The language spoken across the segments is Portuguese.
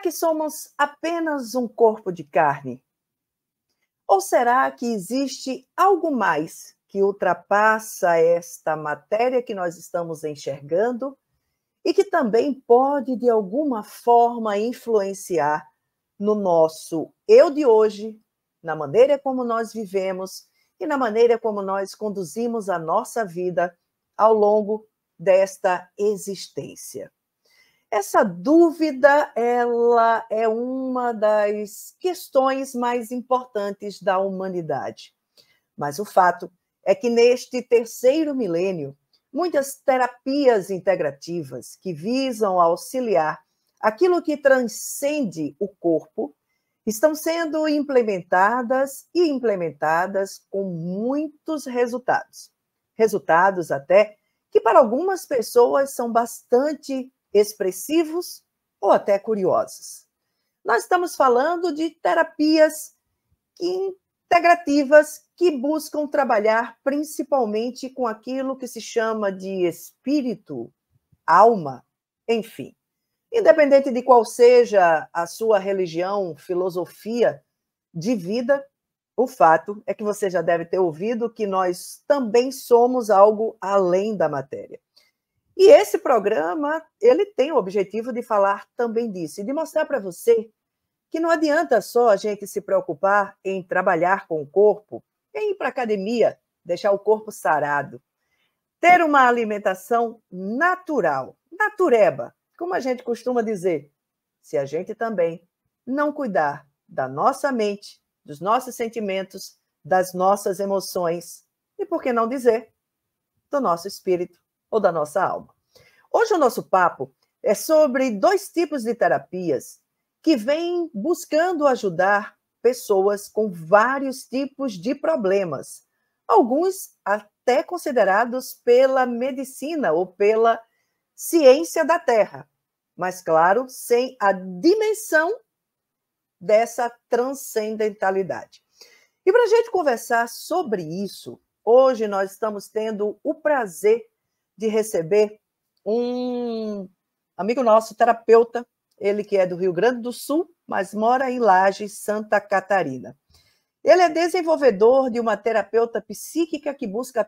que somos apenas um corpo de carne? Ou será que existe algo mais que ultrapassa esta matéria que nós estamos enxergando e que também pode, de alguma forma, influenciar no nosso eu de hoje, na maneira como nós vivemos e na maneira como nós conduzimos a nossa vida ao longo desta existência? Essa dúvida, ela é uma das questões mais importantes da humanidade. Mas o fato é que neste terceiro milênio, muitas terapias integrativas que visam auxiliar aquilo que transcende o corpo estão sendo implementadas e implementadas com muitos resultados. Resultados até que para algumas pessoas são bastante expressivos ou até curiosos. Nós estamos falando de terapias integrativas que buscam trabalhar principalmente com aquilo que se chama de espírito, alma, enfim. Independente de qual seja a sua religião, filosofia de vida, o fato é que você já deve ter ouvido que nós também somos algo além da matéria. E esse programa, ele tem o objetivo de falar também disso, e de mostrar para você que não adianta só a gente se preocupar em trabalhar com o corpo, em ir para a academia, deixar o corpo sarado, ter uma alimentação natural, natureba, como a gente costuma dizer, se a gente também não cuidar da nossa mente, dos nossos sentimentos, das nossas emoções, e por que não dizer, do nosso espírito ou da nossa alma. Hoje o nosso papo é sobre 2 tipos de terapias que vêm buscando ajudar pessoas com vários tipos de problemas, alguns até considerados pela medicina ou pela ciência da Terra, mas, claro, sem a dimensão dessa transcendentalidade. E para a gente conversar sobre isso, hoje nós estamos tendo o prazer de receber um amigo nosso, terapeuta, ele que é do Rio Grande do Sul, mas mora em Lages, Santa Catarina. Ele é desenvolvedor de uma terapeuta psíquica que busca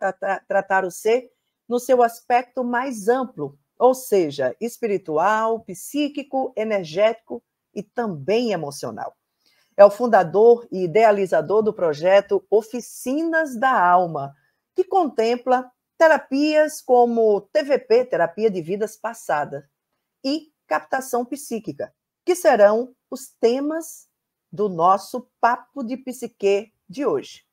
tratar o ser no seu aspecto mais amplo, ou seja, espiritual, psíquico, energético e também emocional. É o fundador e idealizador do projeto Oficinas da Alma, que contempla terapias como TVP, terapia de vidas passadas, e captação psíquica, que serão os temas do nosso Papo de Psique de hoje.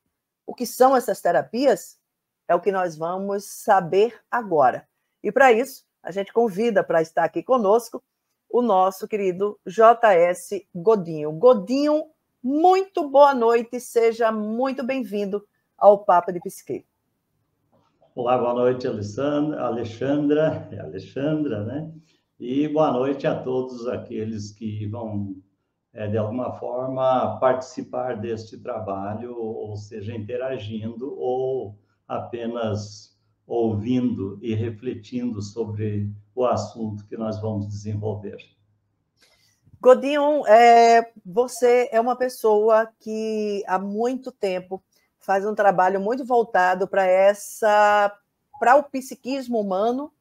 O que são essas terapias? É o que nós vamos saber agora. E para isso, a gente convida para estar aqui conosco o nosso querido J.S. Godinho. Godinho, muito boa noite, seja muito bem-vindo ao Papo de Psique. Olá, boa noite, Alexandra, né? E boa noite a todos aqueles que vão, de alguma forma, participar deste trabalho, ou seja, interagindo, ou apenas ouvindo e refletindo sobre o assunto que nós vamos desenvolver. Godinho, você é uma pessoa que há muito tempo faz um trabalho muito voltado para o psiquismo humano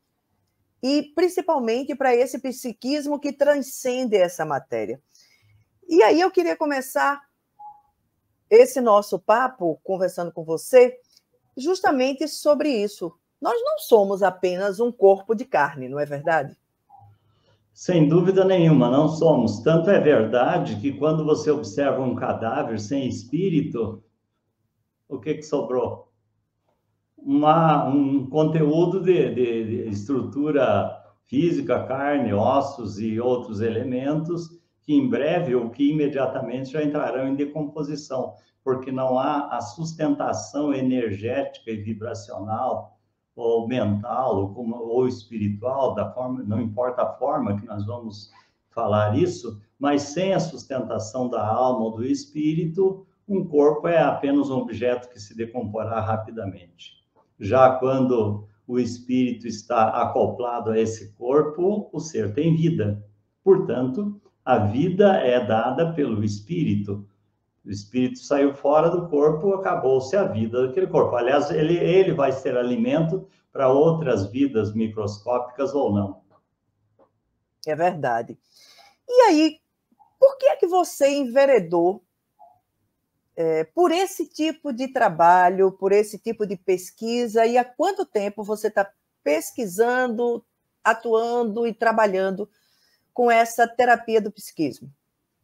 e principalmente para esse psiquismo que transcende essa matéria. E aí eu queria começar esse nosso papo, conversando com você, justamente sobre isso. Nós não somos apenas um corpo de carne, não é verdade? Sem dúvida nenhuma, não somos. Tanto é verdade que quando você observa um cadáver sem espírito, o que sobrou? Um conteúdo de estrutura física, carne, ossos e outros elementos que em breve ou que imediatamente já entrarão em decomposição, porque não há a sustentação energética e vibracional ou mental ou espiritual, da forma, não importa a forma que nós vamos falar isso, mas sem a sustentação da alma ou do espírito, um corpo é apenas um objeto que se decomporá rapidamente. Já quando o espírito está acoplado a esse corpo, o ser tem vida. Portanto, A vida é dada pelo espírito. O espírito saiu fora do corpo, acabou-se a vida daquele corpo. Aliás, ele vai ser alimento para outras vidas microscópicas ou não. É verdade. E aí, por que é que você enveredou por esse tipo de trabalho, por esse tipo de pesquisa, e há quanto tempo você está pesquisando, atuando e trabalhando com essa terapia do psiquismo?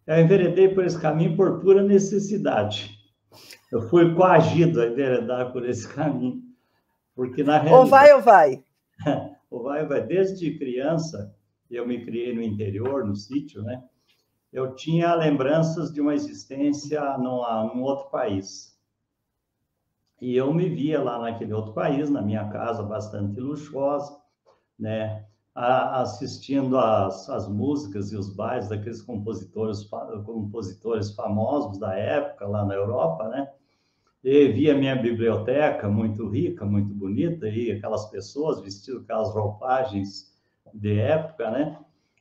Eu enveredei por esse caminho por pura necessidade. Eu fui coagido a enveredar por esse caminho, porque na realidade... Ou vai ou vai? Ou vai. Desde criança, eu me criei no interior, no sítio, né? Eu tinha lembranças de uma existência num outro país. E eu me via lá naquele outro país, na minha casa bastante luxuosa, né? Assistindo as músicas e os bailes daqueles compositores famosos da época, lá na Europa, né? E via minha biblioteca muito rica, muito bonita, e aquelas pessoas vestidas com aquelas roupagens de época, né?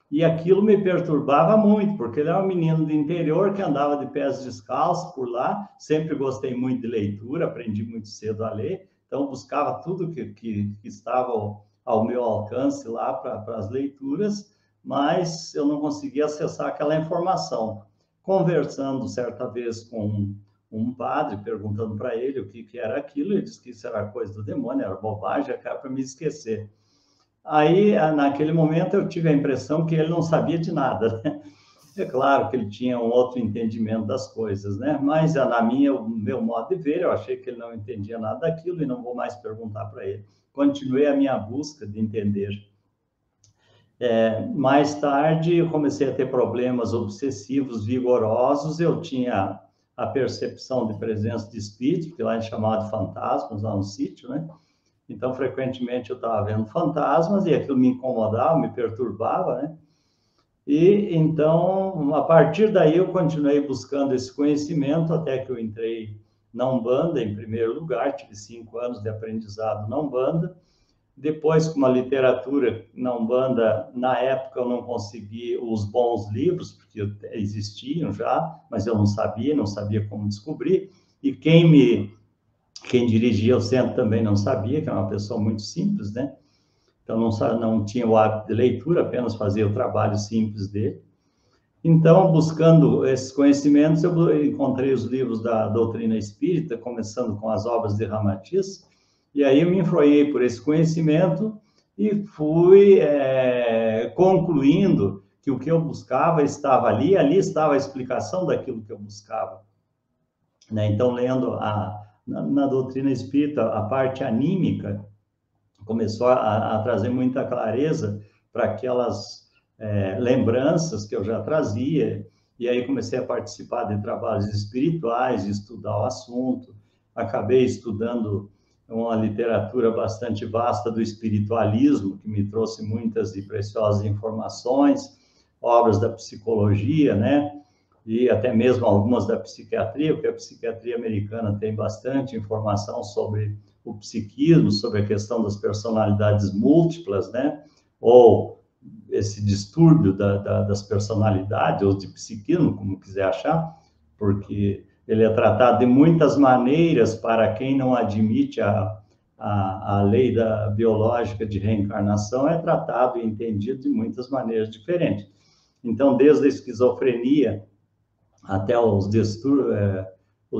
E aquilo me perturbava muito, porque ele era um menino do interior que andava de pés descalços por lá, sempre gostei muito de leitura, aprendi muito cedo a ler, então buscava tudo que estava ao meu alcance lá para as leituras, mas eu não conseguia acessar aquela informação. Conversando certa vez com um padre, perguntando para ele o que era aquilo, ele disse que isso era coisa do demônio, era bobagem, era para me esquecer. Aí, naquele momento, eu tive a impressão que ele não sabia de nada, né? É claro que ele tinha um outro entendimento das coisas, né? Mas, no meu modo de ver, eu achei que ele não entendia nada daquilo e não vou mais perguntar para ele. Continuei a minha busca de entender. Mais tarde, eu comecei a ter problemas obsessivos vigorosos, eu tinha a percepção de presença de espírito, que lá é chamado de fantasmas, lá no sítio, né? Então, frequentemente, eu estava vendo fantasmas e aquilo me incomodava, me perturbava, né? E, então, a partir daí, eu continuei buscando esse conhecimento até que eu entrei na Umbanda, em primeiro lugar, tive 5 anos de aprendizado na Umbanda. Depois, com uma literatura na Umbanda, na época eu não consegui os bons livros, porque existiam já, mas eu não sabia como descobrir. E quem dirigia o centro também não sabia, que é uma pessoa muito simples, né? Então, não tinha o hábito de leitura, apenas fazia o trabalho simples dele. Então, buscando esses conhecimentos, eu encontrei os livros da doutrina espírita, começando com as obras de Ramatiz, e aí eu me influei por esse conhecimento e fui concluindo que o que eu buscava estava ali estava a explicação daquilo que eu buscava, né? Então, lendo na doutrina espírita, a parte anímica começou a trazer muita clareza para aquelas lembranças que eu já trazia, e aí comecei a participar de trabalhos espirituais, estudar o assunto, acabei estudando uma literatura bastante vasta do espiritualismo, que me trouxe muitas e preciosas informações, obras da psicologia, né? E até mesmo algumas da psiquiatria, porque a psiquiatria americana tem bastante informação sobre o psiquismo, sobre a questão das personalidades múltiplas, né? Ou esse distúrbio das personalidades, ou de psiquismo, como quiser achar, porque ele é tratado de muitas maneiras para quem não admite a lei biológica de reencarnação, é tratado e entendido de muitas maneiras diferentes. Então, desde a esquizofrenia até os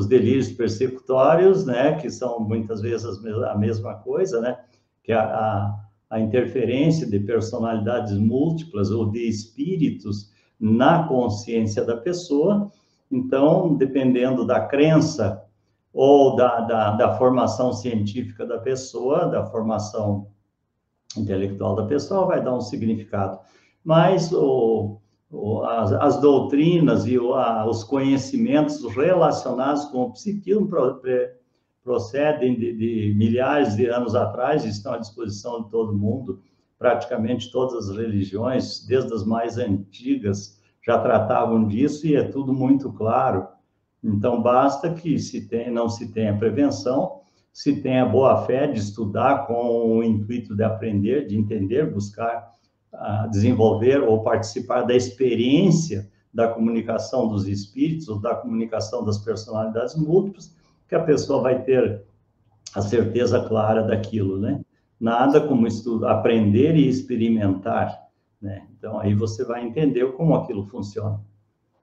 delírios persecutórios, né, que são muitas vezes a mesma coisa, né, que a interferência de personalidades múltiplas ou de espíritos na consciência da pessoa. Então, dependendo da crença ou da formação científica da pessoa, da formação intelectual da pessoa, vai dar um significado. Mas as doutrinas e os conhecimentos relacionados com o psiquismo procedem de milhares de anos atrás, estão à disposição de todo mundo, praticamente todas as religiões, desde as mais antigas, já tratavam disso e é tudo muito claro. Então, basta que não se tenha prevenção, se tenha boa fé de estudar com o intuito de aprender, de entender, buscar desenvolver ou participar da experiência da comunicação dos espíritos ou da comunicação das personalidades múltiplas, que a pessoa vai ter a certeza clara daquilo, né? Nada como aprender e experimentar, né? Então, aí você vai entender como aquilo funciona.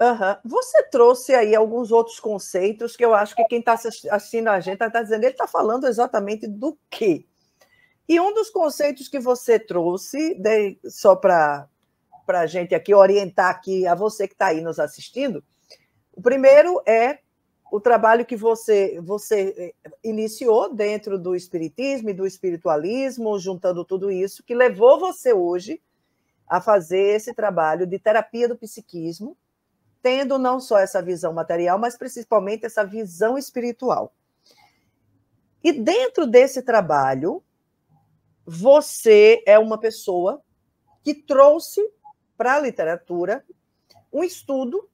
Uhum. Você trouxe aí alguns outros conceitos que eu acho que quem está assistindo a gente está dizendo, ele está falando exatamente do quê? E um dos conceitos que você trouxe, só para a gente aqui orientar aqui a você que está aí nos assistindo, o primeiro é o trabalho que você iniciou dentro do espiritismo e do espiritualismo, juntando tudo isso, que levou você hoje a fazer esse trabalho de terapia do psiquismo, tendo não só essa visão material, mas principalmente essa visão espiritual. E dentro desse trabalho, você é uma pessoa que trouxe para a literatura um estudo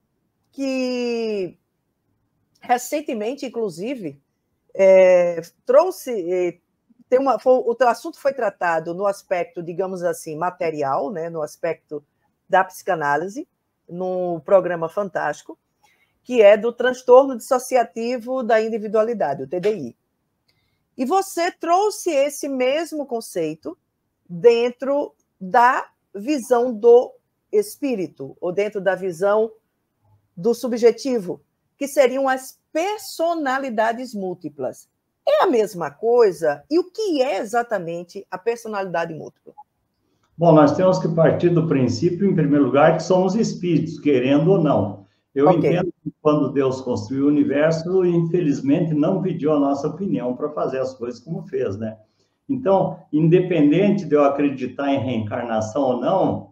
que, recentemente, inclusive, trouxe... o assunto foi tratado no aspecto, digamos assim, material, né, no aspecto da psicanálise, num programa fantástico, que é do transtorno dissociativo da individualidade, o TDI. E você trouxe esse mesmo conceito dentro da visão do espírito, ou dentro da visão do subjetivo, que seriam as personalidades múltiplas. É a mesma coisa? E o que é exatamente a personalidade múltipla? Bom, nós temos que partir do princípio, em primeiro lugar, que somos espíritos, querendo ou não. Eu entendo que quando Deus construiu o universo, infelizmente, não pediu a nossa opinião para fazer as coisas como fez, né? Então, independente de eu acreditar em reencarnação ou não,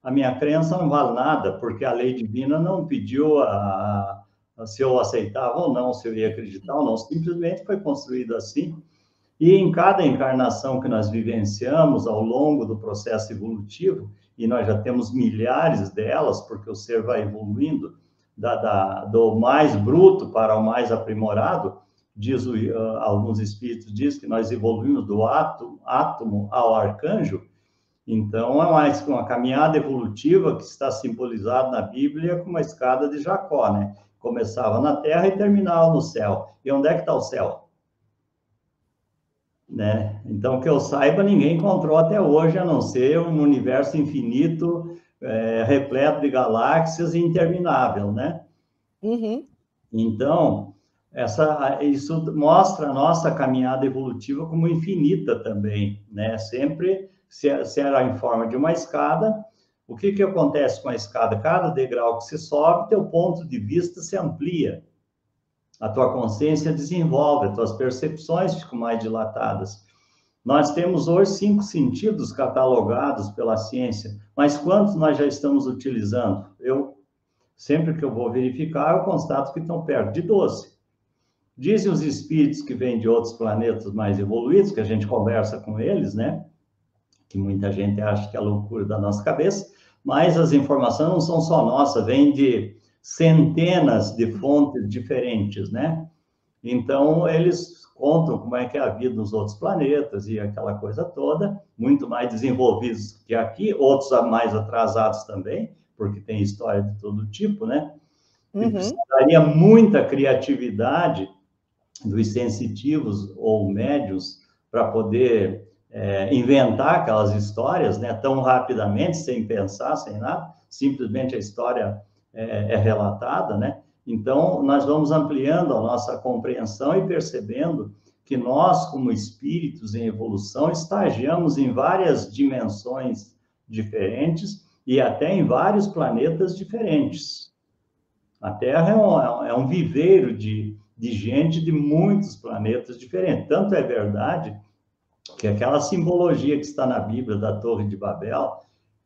a minha crença não vale nada, porque a lei divina não pediu se eu aceitava ou não, se eu ia acreditar ou não, simplesmente foi construído assim. E em cada encarnação que nós vivenciamos ao longo do processo evolutivo, e nós já temos milhares delas, porque o ser vai evoluindo do mais bruto para o mais aprimorado, alguns espíritos dizem que nós evoluímos do átomo ao arcanjo. Então, é mais uma caminhada evolutiva que está simbolizada na Bíblia como a escada de Jacó, né? Começava na terra e terminava no céu. E onde é que está o céu? Né? Então, que eu saiba, ninguém encontrou até hoje, a não ser um universo infinito, repleto de galáxias e interminável, né? Uhum. Então, isso mostra a nossa caminhada evolutiva como infinita também, né? Sempre será em forma de uma escada. O que acontece com a escada? Cada degrau que se sobe, teu ponto de vista se amplia. A tua consciência desenvolve, as tuas percepções ficam mais dilatadas. Nós temos hoje 5 sentidos catalogados pela ciência, mas quantos nós já estamos utilizando? Sempre que eu vou verificar, eu constato que estão perto de 12. Dizem os espíritos que vêm de outros planetas mais evoluídos, que a gente conversa com eles, né? Que muita gente acha que é loucura da nossa cabeça, mas as informações não são só nossas, vêm de centenas de fontes diferentes, né? Então, eles contam como é que é a vida nos outros planetas e aquela coisa toda, muito mais desenvolvidos que aqui, outros mais atrasados também, porque tem história de todo tipo, né? E precisaria muita criatividade dos sensitivos ou médios para poder inventar aquelas histórias, né? Tão rapidamente, sem pensar, sem nada, simplesmente a história é relatada, né? Então, nós vamos ampliando a nossa compreensão e percebendo que nós, como espíritos em evolução, estagiamos em várias dimensões diferentes e até em vários planetas diferentes. A Terra é um viveiro de gente de muitos planetas diferentes. Tanto é verdade que aquela simbologia que está na Bíblia da Torre de Babel,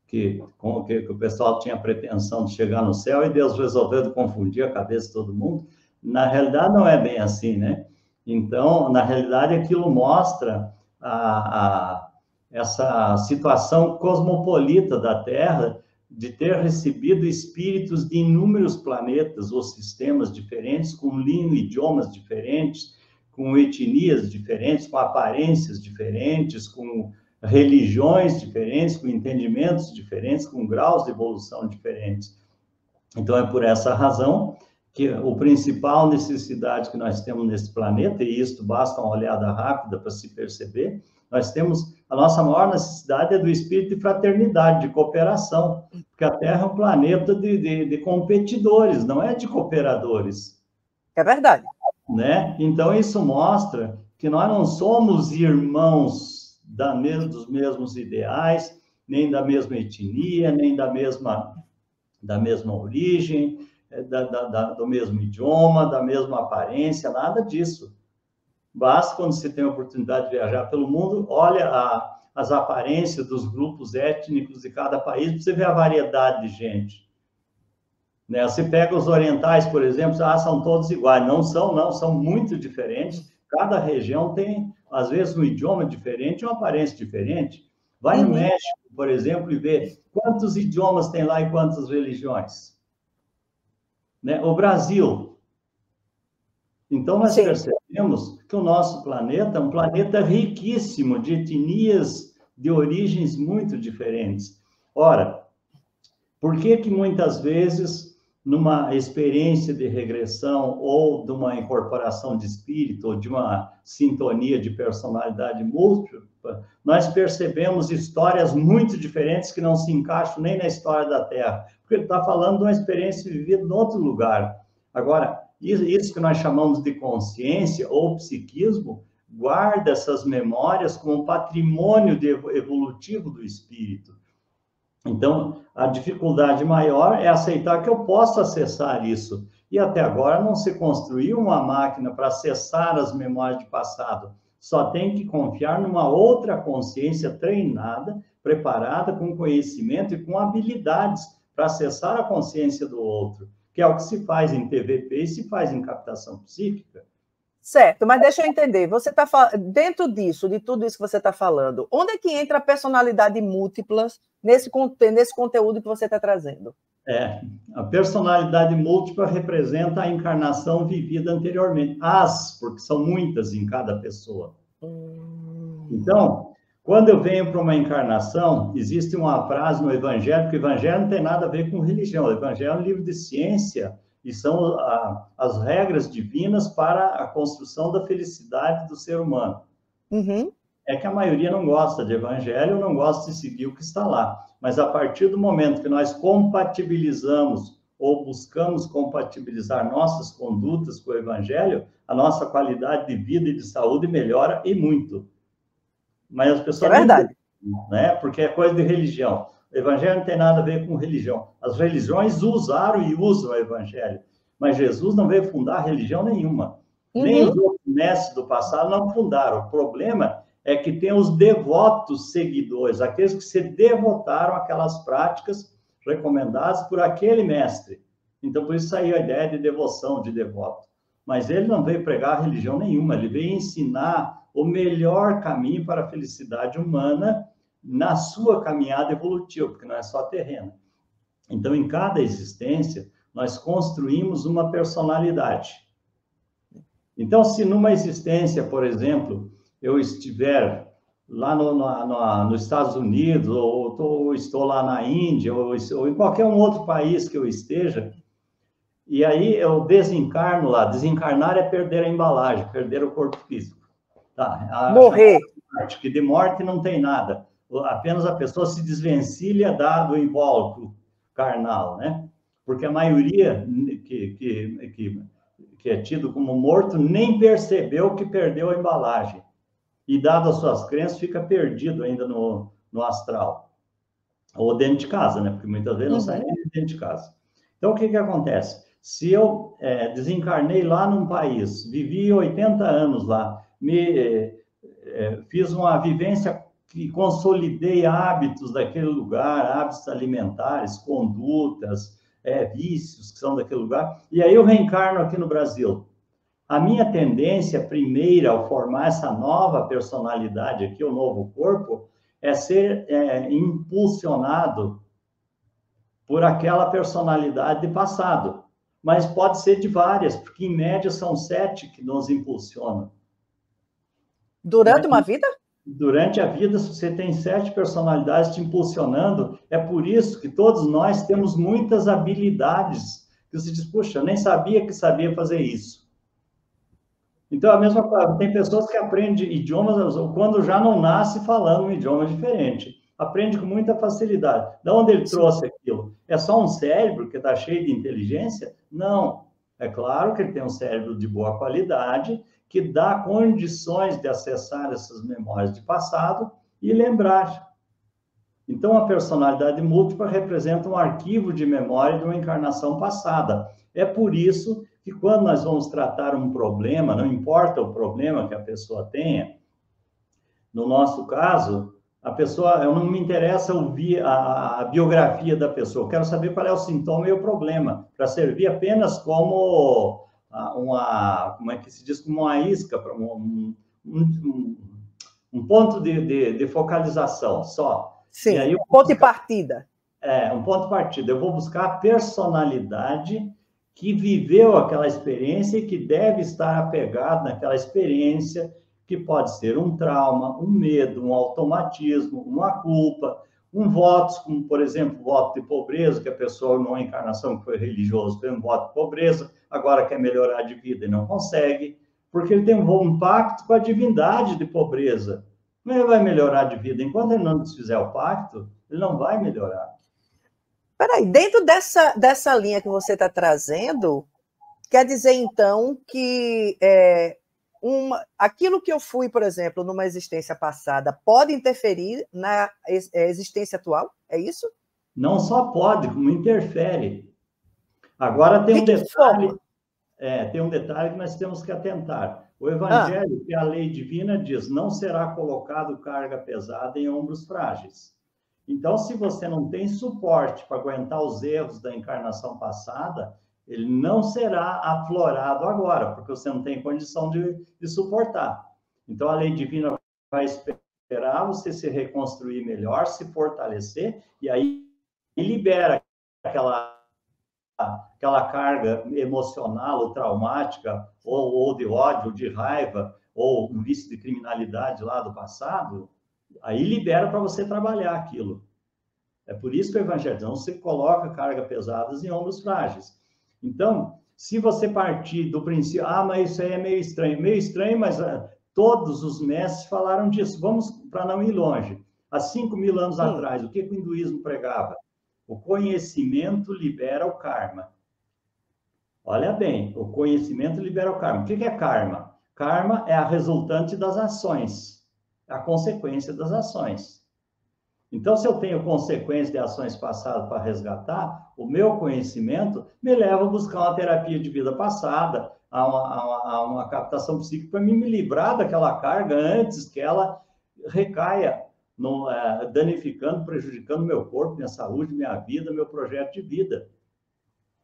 que o pessoal tinha a pretensão de chegar no céu e Deus resolveu confundir a cabeça de todo mundo, na realidade não é bem assim, né? Então, na realidade, aquilo mostra essa situação cosmopolita da Terra de ter recebido espíritos de inúmeros planetas ou sistemas diferentes, com idiomas diferentes, com etnias diferentes, com aparências diferentes, com religiões diferentes, com entendimentos diferentes, com graus de evolução diferentes. Então, é por essa razão que a principal necessidade que nós temos nesse planeta, e isto basta uma olhada rápida para se perceber, nós temos, a nossa maior necessidade é do espírito de fraternidade, de cooperação, porque a Terra é um planeta de competidores, não é de cooperadores. É verdade. Né? Então, isso mostra que nós não somos irmãos dos mesmos ideais, nem da mesma etnia, nem da mesma origem, do mesmo idioma, da mesma aparência, nada disso. Basta, quando você tem a oportunidade de viajar pelo mundo, olha as aparências dos grupos étnicos de cada país, para você ver a variedade de gente. Né? Você pega os orientais, por exemplo, são todos iguais. Não, são muito diferentes. Cada região tem, às vezes, um idioma diferente e uma aparência diferente. Vai no México, por exemplo, e vê quantos idiomas tem lá e quantas religiões. Né? O Brasil. Então, nós percebemos que o nosso planeta é um planeta riquíssimo de etnias, de origens muito diferentes. Ora, por que muitas vezes, numa experiência de regressão ou de uma incorporação de espírito ou de uma sintonia de personalidade múltipla, nós percebemos histórias muito diferentes que não se encaixam nem na história da Terra, porque ele está falando de uma experiência vivida em outro lugar. Agora, isso que nós chamamos de consciência ou psiquismo, guarda essas memórias como um patrimônio evolutivo do espírito. Então, a dificuldade maior é aceitar que eu posso acessar isso. E até agora não se construiu uma máquina para acessar as memórias de passado. Só tem que confiar numa outra consciência treinada, preparada, com conhecimento e com habilidades para acessar a consciência do outro, que é o que se faz em TVP e se faz em captação psíquica. Certo, mas deixa eu entender, você está dentro disso, de tudo isso que você está falando, onde é que entra a personalidade múltipla nesse conteúdo que você está trazendo? A personalidade múltipla representa a encarnação vivida anteriormente, porque são muitas em cada pessoa. Então, quando eu venho para uma encarnação, existe uma frase no Evangelho, que o Evangelho não tem nada a ver com religião, o Evangelho é um livro de ciência, e são as regras divinas para a construção da felicidade do ser humano. É que a maioria não gosta de evangelho, não gosta de seguir o que está lá. Mas a partir do momento que nós compatibilizamos ou buscamos compatibilizar nossas condutas com o evangelho, a nossa qualidade de vida e de saúde melhora e muito. Mas as pessoas... É verdade. Né? Porque é coisa de religião. O evangelho não tem nada a ver com religião. As religiões usaram e usam o evangelho. Mas Jesus não veio fundar religião nenhuma. Nem os outros mestres do passado não fundaram. O problema é que tem os devotos seguidores, aqueles que se devotaram àquelas práticas recomendadas por aquele mestre. Então, por isso saiu a ideia de devoção, de devoto. Mas ele não veio pregar religião nenhuma, ele veio ensinar o melhor caminho para a felicidade humana na sua caminhada evolutiva, porque não é só terrena. Então, em cada existência, nós construímos uma personalidade. Então, se numa existência, por exemplo, eu estiver lá nos Estados Unidos, ou estou lá na Índia, ou em qualquer um outro país que eu esteja, e aí eu desencarno lá. Desencarnar é perder a embalagem, perder o corpo físico. Tá? Morrer. Que de morte não tem nada. Apenas a pessoa se desvencilha do invólucro carnal, né? Porque a maioria que é tido como morto nem percebeu que perdeu a embalagem. E, dado as suas crenças, fica perdido ainda no astral. Ou dentro de casa, né? Porque muitas vezes não sai nem dentro de casa. Então, o que acontece? Se eu desencarnei lá num país, vivi 80 anos lá, fiz uma vivência que consolidei hábitos daquele lugar, hábitos alimentares, condutas, vícios que são daquele lugar, e aí eu reencarno aqui no Brasil. A minha tendência primeira ao formar essa nova personalidade aqui, o novo corpo, é ser impulsionado por aquela personalidade de passado. Mas pode ser de várias, porque em média são 7 que nos impulsionam. Durante uma vida? Durante a vida, se você tem 7 personalidades te impulsionando, é por isso que todos nós temos muitas habilidades. Que você diz, puxa, eu nem sabia que sabia fazer isso. Então, a mesma coisa, tem pessoas que aprendem idiomas quando já não nasce falando um idioma diferente. Aprende com muita facilidade. De onde ele trouxe aquilo? É só um cérebro que está cheio de inteligência? Não. É claro que ele tem um cérebro de boa qualidade, que dá condições de acessar essas memórias de passado e lembrar. Então, a personalidade múltipla representa um arquivo de memória de uma encarnação passada. É por isso que quando nós vamos tratar um problema, não importa o problema que a pessoa tenha, no nosso caso, a pessoa, eu não me interessa ouvir a biografia da pessoa, eu quero saber qual é o sintoma e o problema, para servir apenas como como é que se diz, como uma isca, para um ponto de focalização só. Sim, e aí, um ponto de partida. Um ponto de partida. Eu vou buscar a personalidade que viveu aquela experiência e que deve estar apegado naquela experiência, que pode ser um trauma, um medo, um automatismo, uma culpa, um voto, como, por exemplo, voto de pobreza, que a pessoa, numa encarnação que foi religioso, tem um voto de pobreza, agora quer melhorar de vida e não consegue, porque ele tem um pacto com a divindade de pobreza. Como ele vai melhorar de vida? Enquanto ele não desfizer o pacto, ele não vai melhorar. Peraí, dentro dessa linha que você está trazendo, quer dizer, então, que aquilo que eu fui, por exemplo, numa existência passada, pode interferir na existência atual? É isso? Não só pode, como interfere. Agora tem um detalhe. Tem um detalhe que nós temos que atentar. O Evangelho, que é a lei divina, diz: não será colocado carga pesada em ombros frágeis. Então, se você não tem suporte para aguentar os erros da encarnação passada, ele não será aflorado agora, porque você não tem condição de suportar. Então, a lei divina vai esperar você se reconstruir melhor, se fortalecer, e aí libera aquela carga emocional ou traumática, ou de ódio, ou de raiva, ou um vício de criminalidade lá do passado, aí libera para você trabalhar aquilo. É por isso que o Evangelho não se coloca cargas pesadas em ombros frágeis. Então, se você partir do princípio, mas isso aí é meio estranho, mas todos os mestres falaram disso. Vamos para não ir longe. Há 5.000 anos atrás, o que o hinduísmo pregava? O conhecimento libera o karma. Olha bem, o conhecimento libera o karma. O que é karma? Karma é a resultante das ações, a consequência das ações. Então, se eu tenho consequências de ações passadas para resgatar, o meu conhecimento me leva a buscar uma terapia de vida passada, a uma captação psíquica para me livrar daquela carga antes que ela recaia, danificando, prejudicando meu corpo, minha saúde, minha vida, meu projeto de vida.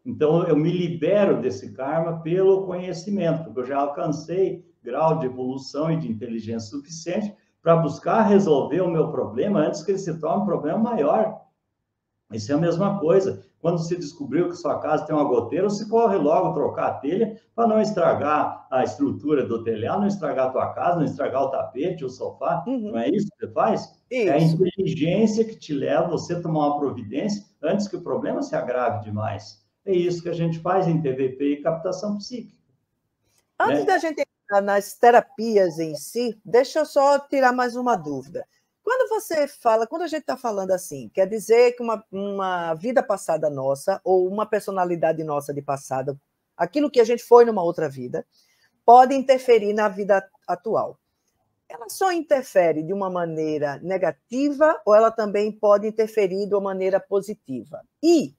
Então, eu me libero desse karma pelo conhecimento, porque eu já alcancei grau de evolução e de inteligência suficiente para buscar resolver o meu problema antes que ele se torne um problema maior. Isso é a mesma coisa. Quando se descobriu que sua casa tem uma goteira, você corre logo trocar a telha para não estragar a estrutura do telhado, não estragar a tua casa, não estragar o tapete, o sofá. Não é isso que você faz? Isso. É a inteligência que te leva a você tomar uma providência antes que o problema se agrave demais. É isso que a gente faz em TVP e captação psíquica. Antes da gente entrar nas terapias em si, deixa eu só tirar mais uma dúvida. Quando a gente está falando assim, quer dizer que uma vida passada nossa, ou uma personalidade nossa de passado, aquilo que a gente foi numa outra vida, pode interferir na vida atual. Ela só interfere de uma maneira negativa ou ela também pode interferir de uma maneira positiva? E,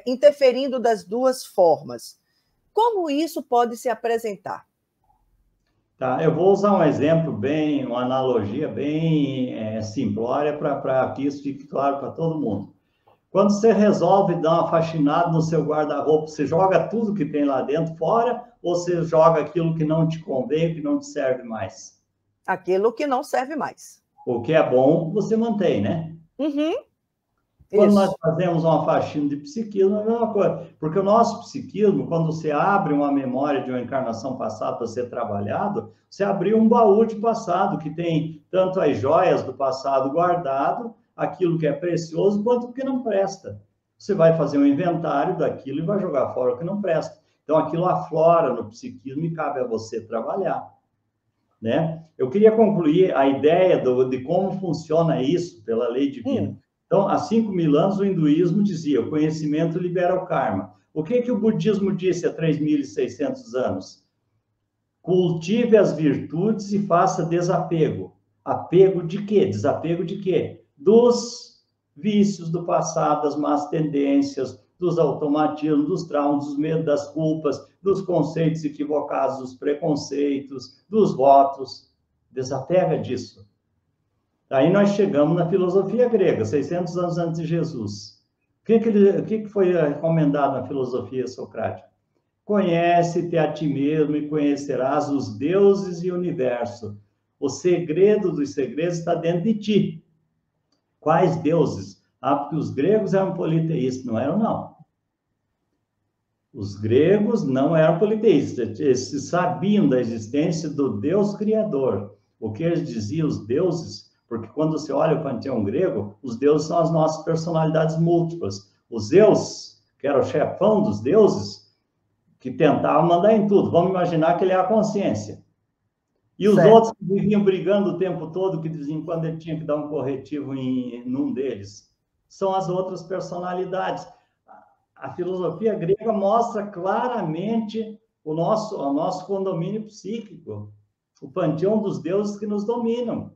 interferindo das duas formas, como isso pode se apresentar? Tá, eu vou usar um exemplo uma analogia bem simplória para que isso fique claro para todo mundo. Quando você resolve dar uma faxinada no seu guarda-roupa, você joga tudo que tem lá dentro fora ou você joga aquilo que não te convém, que não te serve mais? Aquilo que não serve mais. O que é bom, você mantém, né? Uhum. Quando nós fazemos uma faxina de psiquismo, é a mesma coisa. Porque o nosso psiquismo, quando você abre uma memória de uma encarnação passada para ser trabalhado, você abriu um baú de passado, que tem tanto as joias do passado guardado, aquilo que é precioso, quanto o que não presta. Você vai fazer um inventário daquilo e vai jogar fora o que não presta. Então, aquilo aflora no psiquismo e cabe a você trabalhar. Né? Eu queria concluir a ideia de como funciona isso pela lei divina. Então, há 5.000 anos, o hinduísmo dizia: o conhecimento libera o karma. O que o budismo disse há 3.600 anos? Cultive as virtudes e faça desapego. Apego de quê? Desapego de quê? Dos vícios do passado, das más tendências, dos automatismos, dos traumas, dos medos, das culpas, dos conceitos equivocados, dos preconceitos, dos votos. Desapega disso. Aí nós chegamos na filosofia grega, 600 anos antes de Jesus. O que foi recomendado na filosofia socrática? Conhece-te a ti mesmo e conhecerás os deuses e o universo. O segredo dos segredos está dentro de ti. Quais deuses? Porque os gregos eram politeístas, não eram, não. Os gregos não eram politeístas, eles sabiam da existência do Deus Criador. O que eles diziam, os deuses, porque quando você olha o panteão grego, os deuses são as nossas personalidades múltiplas. O Zeus, que era o chefão dos deuses, que tentava mandar em tudo. Vamos imaginar que ele é a consciência. E os outros que viviam brigando o tempo todo, que diziam quando ele tinha que dar um corretivo num deles, são as outras personalidades. A filosofia grega mostra claramente o nosso condomínio psíquico, o panteão dos deuses que nos dominam,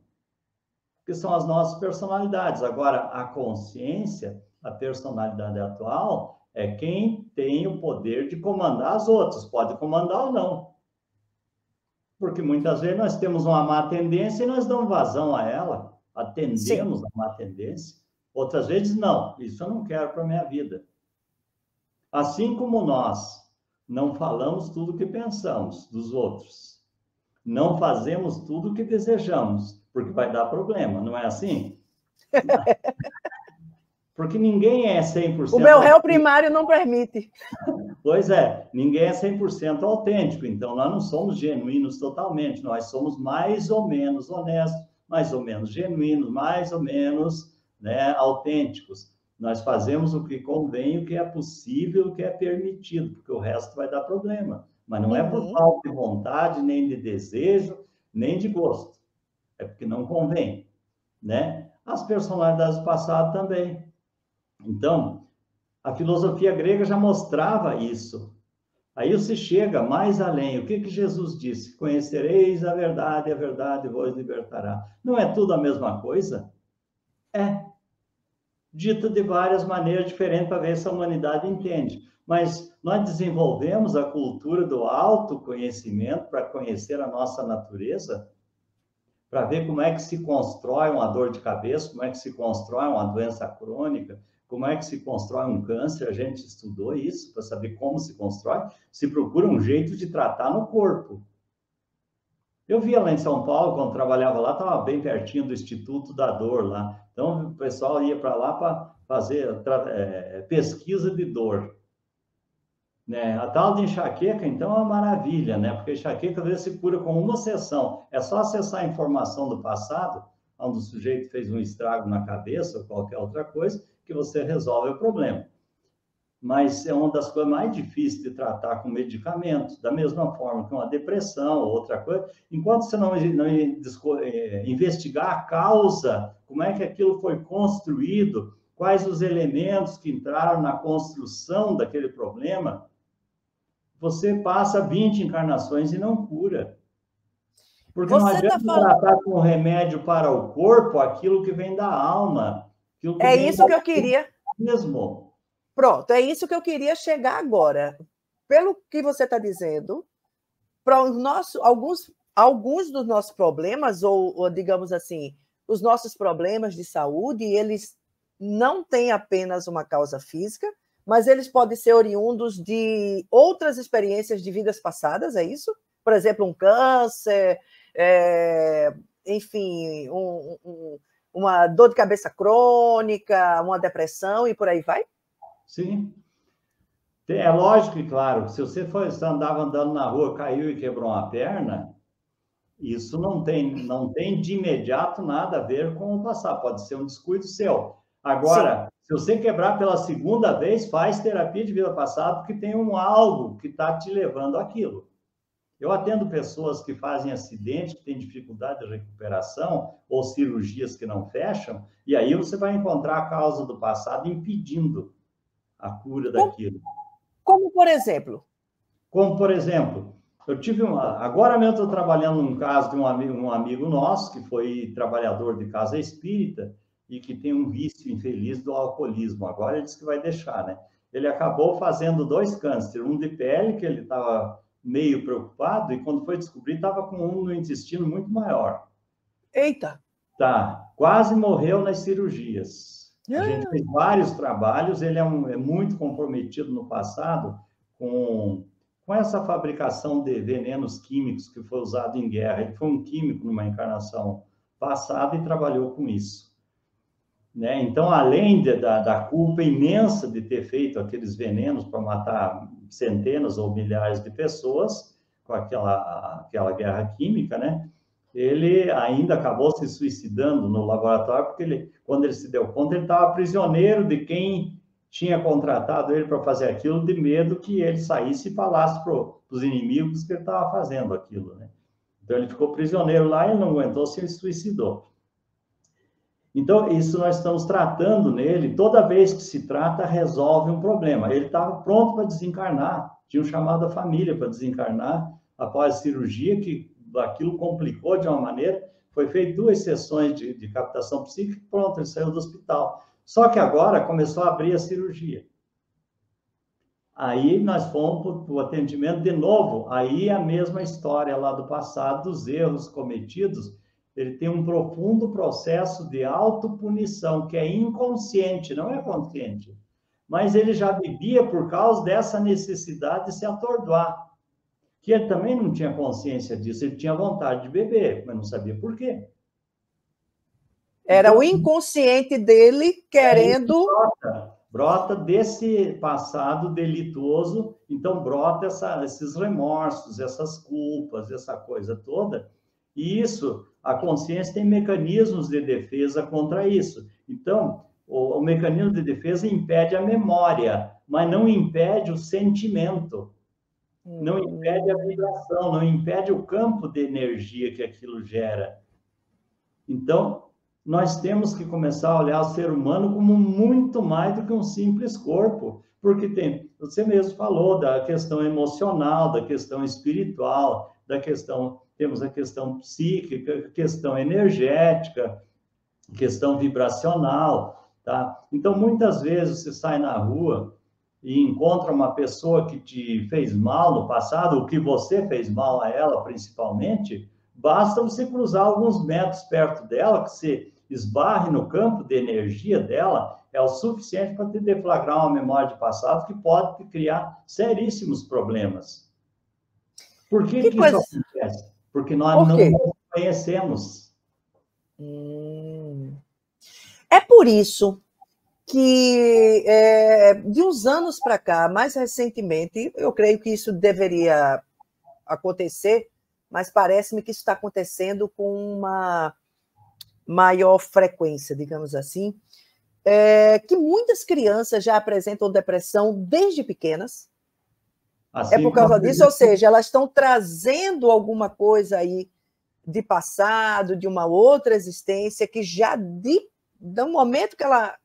que são as nossas personalidades. Agora, a consciência, a personalidade atual, é quem tem o poder de comandar as outras. Pode comandar ou não. Porque muitas vezes nós temos uma má tendência e nós damos vazão a ela, atendemos a má tendência. Outras vezes, não. Isso eu não quero para a minha vida. Assim como nós não falamos tudo o que pensamos dos outros, não fazemos tudo o que desejamos, porque vai dar problema, não é assim? Porque ninguém é 100%... O meu réu primário não permite. Pois é, ninguém é 100% autêntico, então nós não somos genuínos totalmente, nós somos mais ou menos honestos, mais ou menos genuínos, mais ou menos, né, autênticos. Nós fazemos o que convém, o que é possível, o que é permitido, porque o resto vai dar problema. Mas não é por falta de vontade, nem de desejo, nem de gosto. É porque não convém, né? As personalidades do passado também. Então, a filosofia grega já mostrava isso. Aí você chega mais além. O que Jesus disse? Conhecereis a verdade vos libertará. Não é tudo a mesma coisa? É. Dito de várias maneiras diferentes para ver se a humanidade entende. Mas nós desenvolvemos a cultura do autoconhecimento para conhecer a nossa natureza, para ver como é que se constrói uma dor de cabeça, como é que se constrói uma doença crônica, como é que se constrói um câncer. A gente estudou isso para saber como se constrói. Se procura um jeito de tratar no corpo. Eu via lá em São Paulo, quando trabalhava lá, estava bem pertinho do Instituto da Dor lá. Então, o pessoal ia para lá para fazer pesquisa de dor. Né? A tal de enxaqueca, então, é uma maravilha, né? Porque enxaqueca, às vezes, se cura com uma sessão. É só acessar a informação do passado, onde o sujeito fez um estrago na cabeça ou qualquer outra coisa, que você resolve o problema. Mas é uma das coisas mais difíceis de tratar com medicamentos, da mesma forma que uma depressão ou outra coisa. Enquanto você não investigar a causa, como é que aquilo foi construído, quais os elementos que entraram na construção daquele problema, você passa 20 encarnações e não cura. Porque não adianta tratar com remédio para o corpo aquilo que vem da alma. Aquilo que é isso que eu queria. Mesmo. Pronto, é isso que eu queria chegar agora. Pelo que você está dizendo, para alguns dos nossos problemas, ou digamos assim, os nossos problemas de saúde, eles não têm apenas uma causa física, mas eles podem ser oriundos de outras experiências de vidas passadas, é isso? Por exemplo, um câncer, enfim, uma dor de cabeça crônica, uma depressão e por aí vai? Sim. É lógico e claro, se você andava andando na rua, caiu e quebrou uma perna, isso não tem de imediato nada a ver com o passado, pode ser um descuido seu. Agora, sim, se você quebrar pela segunda vez, faz terapia de vida passada, porque tem algo que está te levando àquilo. Eu atendo pessoas que fazem acidente, que têm dificuldade de recuperação, ou cirurgias que não fecham, e aí você vai encontrar a causa do passado impedindo a cura daquilo. Como por exemplo? Como, por exemplo, eu tive agora mesmo estou trabalhando num caso de um amigo nosso, que foi trabalhador de casa espírita, e que tem um vício infeliz do alcoolismo. Agora ele disse que vai deixar, né? Ele acabou fazendo 2 cânceres, um de pele, que ele estava meio preocupado, e quando foi descobrir, estava com um no intestino muito maior. Eita! Tá, quase morreu nas cirurgias. A gente fez vários trabalhos, ele é muito comprometido no passado com essa fabricação de venenos químicos que foi usado em guerra. Ele foi um químico numa encarnação passada e trabalhou com isso. Né? Então, além da culpa imensa de ter feito aqueles venenos para matar centenas ou milhares de pessoas com aquela guerra química, né? Ele ainda acabou se suicidando no laboratório, porque quando ele se deu conta, ele estava prisioneiro de quem tinha contratado ele para fazer aquilo, de medo que ele saísse e falasse para os inimigos que ele estava fazendo aquilo, né? Então, ele ficou prisioneiro lá, ele não aguentou, se suicidou. Então, isso nós estamos tratando nele, toda vez que se trata, resolve um problema. Ele estava pronto para desencarnar, tinha chamado a família para desencarnar após a cirurgia, que aquilo complicou de uma maneira, foi feito 2 sessões de captação psíquica, pronto, ele saiu do hospital. Só que agora começou a abrir a cirurgia. Aí nós fomos para o atendimento de novo, aí a mesma história lá do passado, dos erros cometidos. Ele tem um profundo processo de autopunição, que é inconsciente, não é consciente. Mas ele já vivia por causa dessa necessidade de se atordoar. Que ele também não tinha consciência disso, ele tinha vontade de beber, mas não sabia por quê. Era então, o inconsciente dele querendo... Brota desse passado delituoso, então brota esses remorsos, essas culpas, essa coisa toda. E isso, a consciência tem mecanismos de defesa contra isso. Então, o mecanismo de defesa impede a memória, mas não impede o sentimento. Não impede a vibração, não impede o campo de energia que aquilo gera. Então, nós temos que começar a olhar o ser humano como muito mais do que um simples corpo, porque você mesmo falou da questão emocional, da questão espiritual, temos a questão psíquica, questão energética, questão vibracional, tá? Então, muitas vezes você sai na rua e encontra uma pessoa que te fez mal no passado, o que você fez mal a ela, principalmente, basta você cruzar alguns metros perto dela, que você esbarre no campo de energia dela, é o suficiente para te deflagrar uma memória de passado que pode te criar seríssimos problemas. Por que isso acontece? Porque nós não nos conhecemos. É por isso que, de uns anos para cá, mais recentemente, eu creio que isso deveria acontecer, mas parece-me que isso está acontecendo com uma maior frequência, digamos assim, que muitas crianças já apresentam depressão desde pequenas. Assim, é por causa disso, ou seja, elas estão trazendo alguma coisa aí de passado, de uma outra existência, que já do momento que ela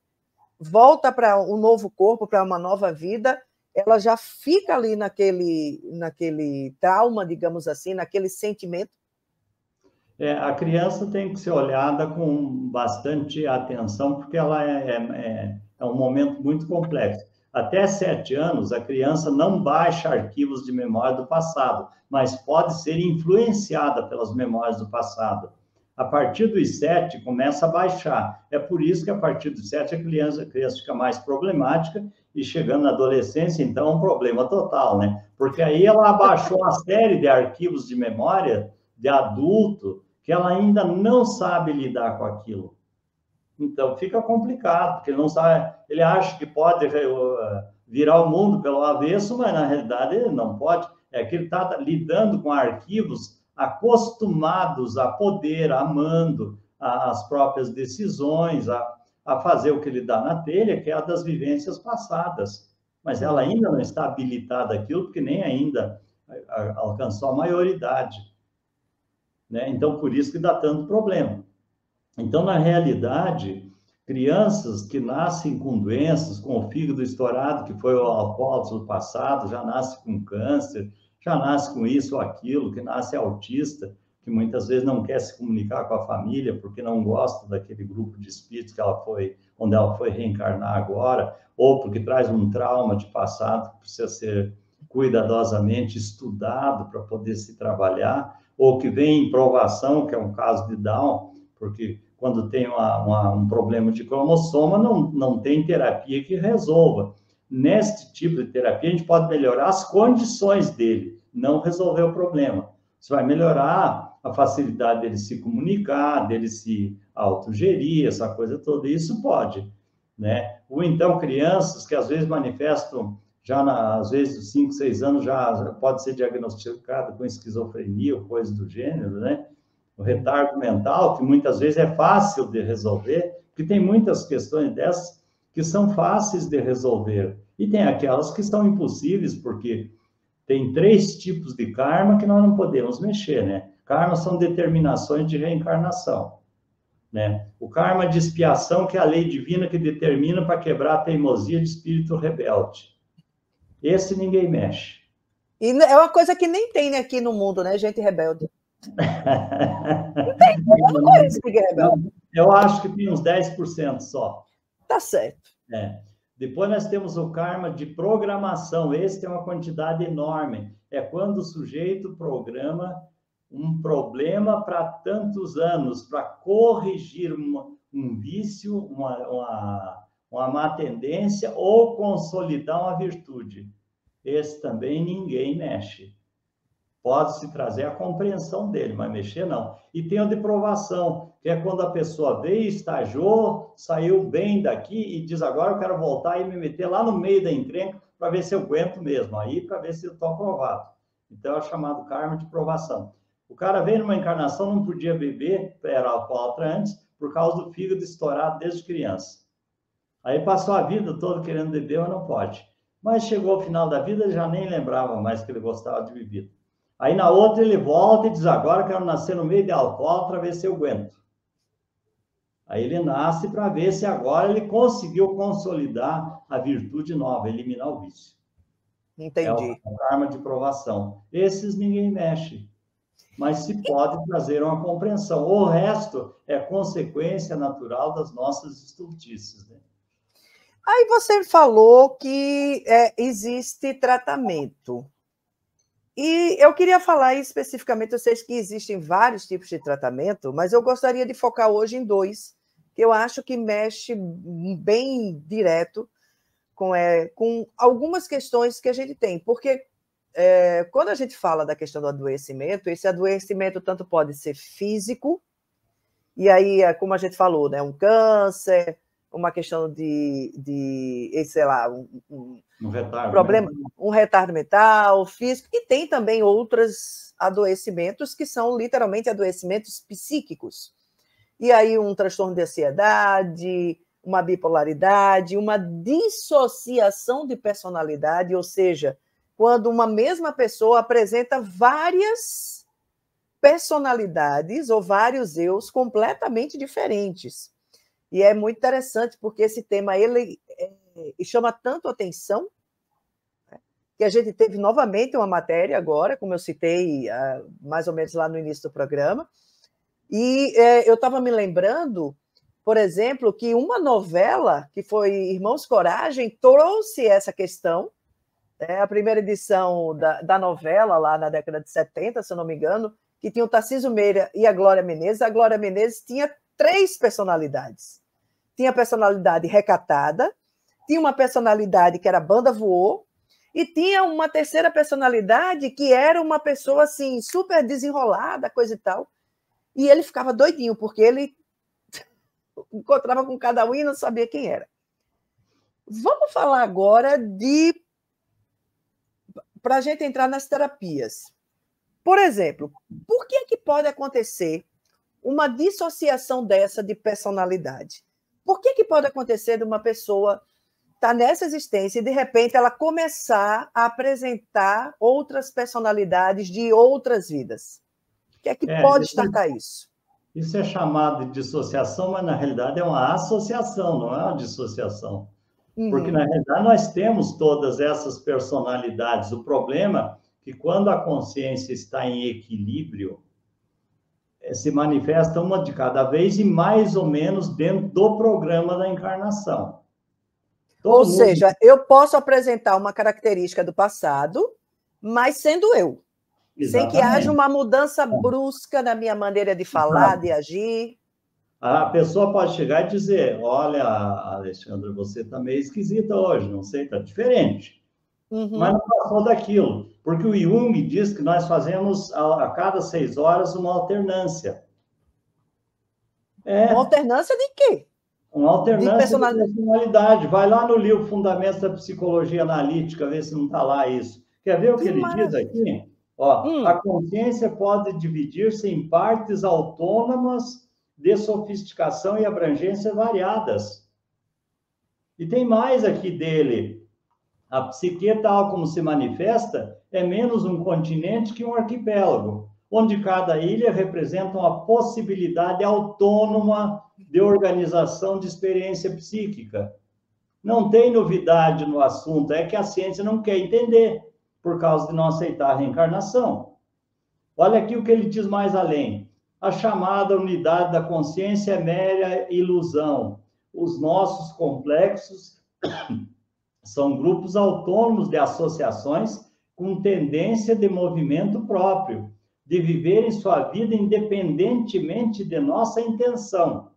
volta para um novo corpo, para uma nova vida, ela já fica ali naquele trauma, digamos assim, naquele sentimento. A criança tem que ser olhada com bastante atenção, porque ela é um momento muito complexo. Até 7 anos, a criança não baixa arquivos de memória do passado, mas pode ser influenciada pelas memórias do passado. A partir dos 7, começa a baixar. É por isso que, a partir dos 7, a criança fica mais problemática, e chegando na adolescência, então, é um problema total, né? Porque aí ela abaixou uma série de arquivos de memória de adulto, que ela ainda não sabe lidar com aquilo. Então fica complicado, porque ele não sabe, ele acha que pode virar o mundo pelo avesso, mas na realidade ele não pode. É que ele está lidando com arquivos acostumados a poder, amando as próprias decisões, a fazer o que ele dá na telha, que é a das vivências passadas. Mas ela ainda não está habilitada àquilo, porque nem ainda alcançou a maioridade. Né? Então, por isso que dá tanto problema. Então, na realidade, crianças que nascem com doenças, com o fígado estourado, que foi o alcoólatra do passado, já nasce com câncer, já nasce com isso ou aquilo, que nasce autista, que muitas vezes não quer se comunicar com a família porque não gosta daquele grupo de espíritos que onde ela foi reencarnar agora, ou porque traz um trauma de passado que precisa ser cuidadosamente estudado para poder se trabalhar, ou que vem em provação, que é um caso de Down, porque quando tem um problema de cromossoma, não tem terapia que resolva. Neste tipo de terapia, a gente pode melhorar as condições dele, não resolver o problema. Você vai melhorar a facilidade dele se comunicar, dele se autogerir, essa coisa toda, isso pode, né? Ou então crianças que às vezes manifestam, às vezes 5, 6 anos, já pode ser diagnosticado com esquizofrenia ou coisa do gênero, né? O retardo mental, que muitas vezes é fácil de resolver, porque tem muitas questões dessas que são fáceis de resolver, e tem aquelas que são impossíveis, porque tem 3 tipos de karma que nós não podemos mexer, né? Karma são determinações de reencarnação, né? O karma de expiação, que é a lei divina que determina para quebrar a teimosia de espírito rebelde. Esse ninguém mexe. E é uma coisa que nem tem aqui no mundo, né? Gente rebelde. Não tem, eu não conheço ninguém rebelde. Eu acho que tem uns 10% só. Tá certo. Depois nós temos o karma de programação. Esse tem uma quantidade enorme. É quando o sujeito programa um problema para tantos anos, para corrigir um vício, uma má tendência ou consolidar uma virtude. Esse também ninguém mexe. Pode-se trazer a compreensão dele, mas mexer não. E tem a de provação, que é quando a pessoa veio, estagiou, saiu bem daqui e diz, agora eu quero voltar e me meter lá no meio da encrenca para ver se eu aguento mesmo, aí para ver se eu estou aprovado. Então é o chamado karma de provação. O cara veio numa encarnação, não podia beber, era alcoólatra antes, por causa do fígado estourado desde criança. Aí passou a vida toda querendo beber, mas não pode. Mas chegou ao final da vida, ele já nem lembrava mais que ele gostava de bebida. Aí na outra ele volta e diz, agora eu quero nascer no meio de alcoólatra para ver se eu aguento. Aí ele nasce para ver se agora ele conseguiu consolidar a virtude nova, eliminar o vício. Entendi. É o karma de provação. Esses ninguém mexe, mas se pode trazer uma compreensão. O resto é consequência natural das nossas estultices, né? Aí você falou que existe tratamento. E eu queria falar especificamente, eu sei que existem vários tipos de tratamento, mas eu gostaria de focar hoje em 2, que eu acho que mexe bem direto com algumas questões que a gente tem. Porque quando a gente fala da questão do adoecimento, esse adoecimento tanto pode ser físico, e aí, como a gente falou, né, um câncer, uma questão de sei lá, um retardo, problema, um retardo mental, físico, e tem também outros adoecimentos que são literalmente adoecimentos psíquicos. E aí um transtorno de ansiedade, uma bipolaridade, uma dissociação de personalidade, ou seja, quando uma mesma pessoa apresenta várias personalidades ou vários eus completamente diferentes. E é muito interessante, porque esse tema ele chama tanto atenção, né, que a gente teve novamente uma matéria agora, como eu citei mais ou menos lá no início do programa, e eu estava me lembrando, por exemplo, que uma novela, que foi Irmãos Coragem, trouxe essa questão, a primeira edição da novela, lá na década de 70, se eu não me engano, que tinha o Tarcísio Meira e a Glória Menezes. A Glória Menezes tinha 3 personalidades. Tinha a personalidade recatada, tinha uma personalidade que era banda voou, e tinha uma terceira personalidade que era uma pessoa assim, super desenrolada, coisa e tal. E ele ficava doidinho, porque encontrava com cada um e não sabia quem era. Vamos falar agora para a gente entrar nas terapias. Por exemplo, por que é que pode acontecer uma dissociação dessa de personalidade? Por que é que pode acontecer de uma pessoa estar nessa existência e, de repente, ela começar a apresentar outras personalidades de outras vidas? O que é que pode destacar isso? Isso é chamado de dissociação, mas, na realidade, é uma associação, não é uma dissociação. Porque, na realidade, nós temos todas essas personalidades. O problema é que, quando a consciência está em equilíbrio, se manifesta uma de cada vez e mais ou menos dentro do programa da encarnação. Ou seja, eu posso apresentar uma característica do passado, mas sendo eu. Exatamente. Sem que haja uma mudança brusca na minha maneira de falar, de agir. A pessoa pode chegar e dizer, olha, Alexandra, você está meio esquisita hoje, não sei, está diferente. Mas não passou daquilo. Porque o Jung diz que nós fazemos a cada 6 horas uma alternância. Uma alternância de quê? Uma alternância de personalidade. Vai lá no livro Fundamentos da Psicologia Analítica, ver se não está lá isso. Quer ver o que ele diz aqui? Ó, a consciência pode dividir-se em partes autônomas de sofisticação e abrangência variadas. E tem mais aqui dele. A psique, tal como se manifesta, é menos um continente que um arquipélago, onde cada ilha representa uma possibilidade autônoma de organização de experiência psíquica. Não tem novidade no assunto, é que a ciência não quer entender, por causa de não aceitar a reencarnação. Olha aqui o que ele diz mais além. A chamada unidade da consciência é mera ilusão. Os nossos complexos são grupos autônomos de associações com tendência de movimento próprio, de viverem sua vida independentemente de nossa intenção.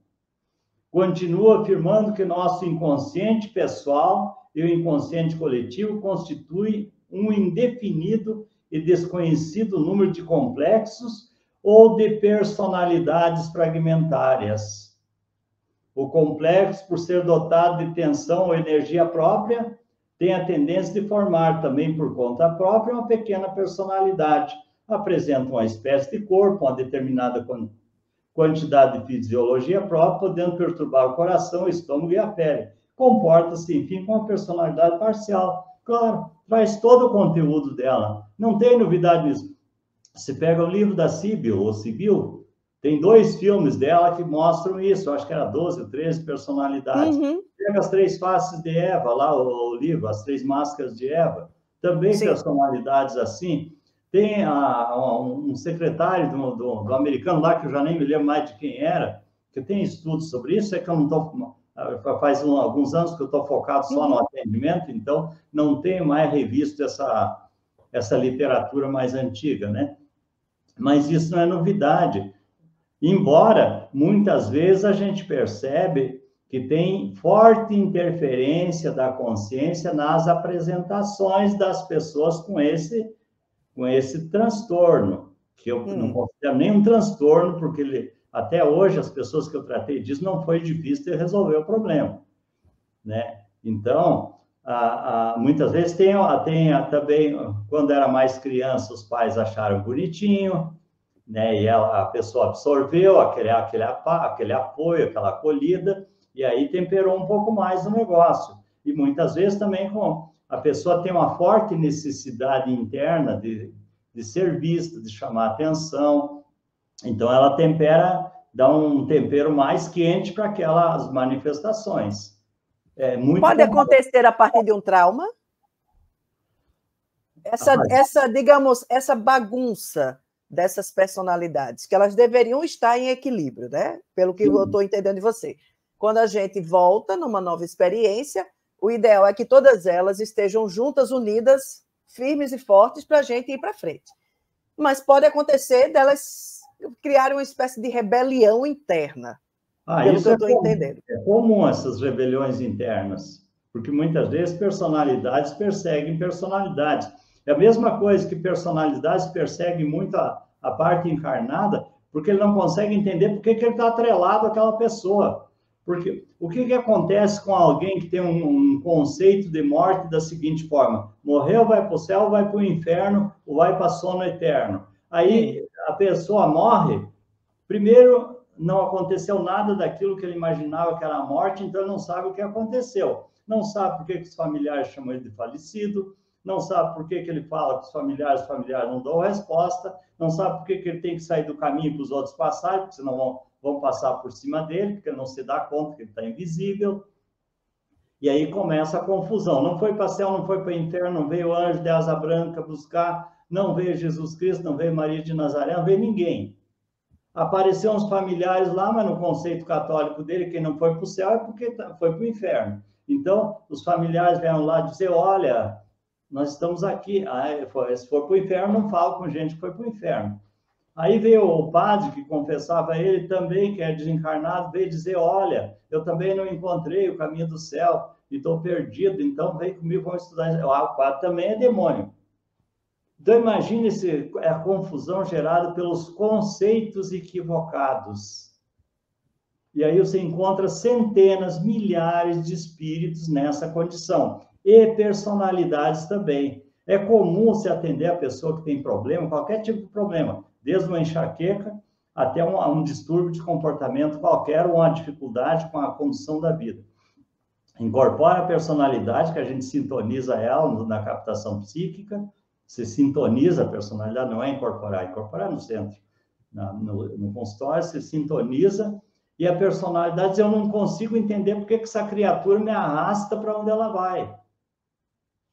Continua afirmando que nosso inconsciente pessoal e o inconsciente coletivo constituem um indefinido e desconhecido número de complexos ou de personalidades fragmentárias. O complexo, por ser dotado de tensão ou energia própria, tem a tendência de formar também por conta própria uma pequena personalidade. Apresenta uma espécie de corpo, uma determinada quantidade de fisiologia própria, podendo perturbar o coração, o estômago e a pele. Comporta-se, enfim, com uma personalidade parcial. Claro, traz todo o conteúdo dela. Não tem novidade nisso. Você pega o livro da Sibyl, tem 2 filmes dela que mostram isso. Eu acho que era 12 ou 13 personalidades. Pega as 3 faces de Eva, lá o livro, as 3 máscaras de Eva. Também sim. Personalidades assim. Tem um secretário do americano lá, que eu já nem me lembro mais de quem era, que tem estudos sobre isso, é que eu não estou... Faz alguns anos que eu estou focado só no atendimento, então não tenho mais revisto essa literatura mais antiga, né? Mas isso não é novidade. Embora, muitas vezes, a gente percebe que tem forte interferência da consciência nas apresentações das pessoas com esse transtorno, que eu não considero nem um transtorno, porque até hoje as pessoas que eu tratei disso não foi difícil de resolver o problema, né? Então, muitas vezes tem também, quando era mais criança, os pais acharam bonitinho, né? E a pessoa absorveu aquele apoio, aquela acolhida, e aí temperou um pouco mais o negócio. E muitas vezes também a pessoa tem uma forte necessidade interna de ser vista, de chamar atenção. Então, ela dá um tempero mais quente para aquelas manifestações. Pode acontecer a partir de um trauma? Digamos, essa bagunça dessas personalidades, que elas deveriam estar em equilíbrio, né? Pelo que eu estou entendendo de você. Quando a gente volta numa nova experiência, o ideal é que todas elas estejam juntas, unidas, firmes e fortes para a gente ir para frente. Mas pode acontecer delas criarem uma espécie de rebelião interna, pelo que eu estou entendendo. É comum essas rebeliões internas, porque muitas vezes personalidades perseguem personalidades. É a mesma coisa que personalidades perseguem muito a parte encarnada, porque ele não consegue entender por que ele está atrelado àquela pessoa. Porque o que acontece com alguém que tem um conceito de morte da seguinte forma: morreu, vai para o céu, vai para o inferno, ou vai para sono eterno. Aí a pessoa morre, primeiro não aconteceu nada daquilo que ele imaginava que era a morte, então ele não sabe o que aconteceu. Não sabe por que os familiares chamam ele de falecido, não sabe por que ele fala que os familiares não dão resposta, não sabe por que ele tem que sair do caminho para os outros passarem, porque senão vão passar por cima dele, porque ele não se dá conta que ele está invisível. E aí começa a confusão. Não foi para o céu, não foi para o inferno, não veio anjo de asa branca buscar, não veio Jesus Cristo, não veio Maria de Nazaré, não veio ninguém. Apareceu uns familiares lá, mas no conceito católico dele, quem não foi para o céu é porque foi para o inferno. Então, os familiares vieram lá dizer, olha, nós estamos aqui. Se for para o inferno, não falo com gente que foi para o inferno. Aí veio o padre que confessava ele também, que é desencarnado, veio dizer, olha, eu também não encontrei o caminho do céu e estou perdido, então vem comigo, vamos estudar. O padre também é demônio. Então, imagine a confusão gerada pelos conceitos equivocados. E aí você encontra centenas, milhares de espíritos nessa condição. E personalidades também. É comum se atender a pessoa que tem problema, qualquer tipo de problema, desde uma enxaqueca até um distúrbio de comportamento qualquer, ou uma dificuldade com a condução da vida. Incorpora a personalidade, que a gente sintoniza ela na captação psíquica. Você sintoniza a personalidade, não é incorporar no centro. No consultório, você sintoniza, e a personalidade, eu não consigo entender porque que essa criatura me arrasta para onde ela vai.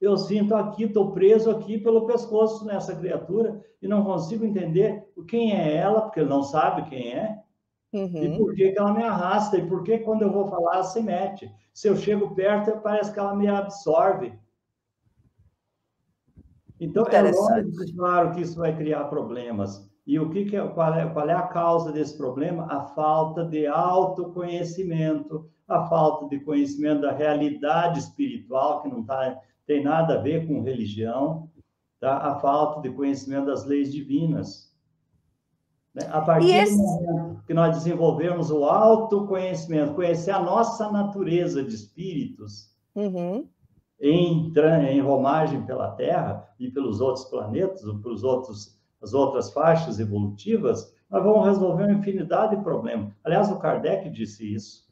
Eu sinto aqui, estou preso aqui pelo pescoço nessa criatura, e não consigo entender quem é ela, porque ele não sabe quem é, e por que ela me arrasta, e por que quando eu vou falar, ela se mete. Se eu chego perto, parece que ela me absorve. Então, é lógico, claro, que isso vai criar problemas. E qual é a causa desse problema? A falta de autoconhecimento, a falta de conhecimento da realidade espiritual, que não tem nada a ver com religião, tá? A falta de conhecimento das leis divinas. Né? A partir do momento que nós desenvolvermos o autoconhecimento, conhecer a nossa natureza de espíritos, em romagem pela Terra e pelos outros planetas, ou pelos as outras faixas evolutivas, nós vamos resolver uma infinidade de problemas. Aliás, o Kardec disse isso,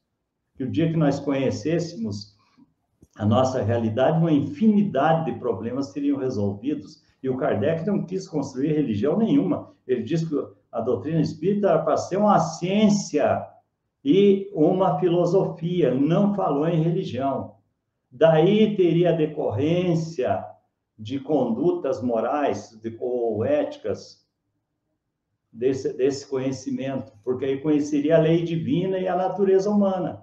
que o dia que nós conhecêssemos a nossa realidade, uma infinidade de problemas seriam resolvidos. E o Kardec não quis construir religião nenhuma. Ele disse que a doutrina espírita era para ser uma ciência e uma filosofia, não falou em religião. Daí teria decorrência de condutas morais ou éticas desse conhecimento, porque aí conheceria a lei divina e a natureza humana.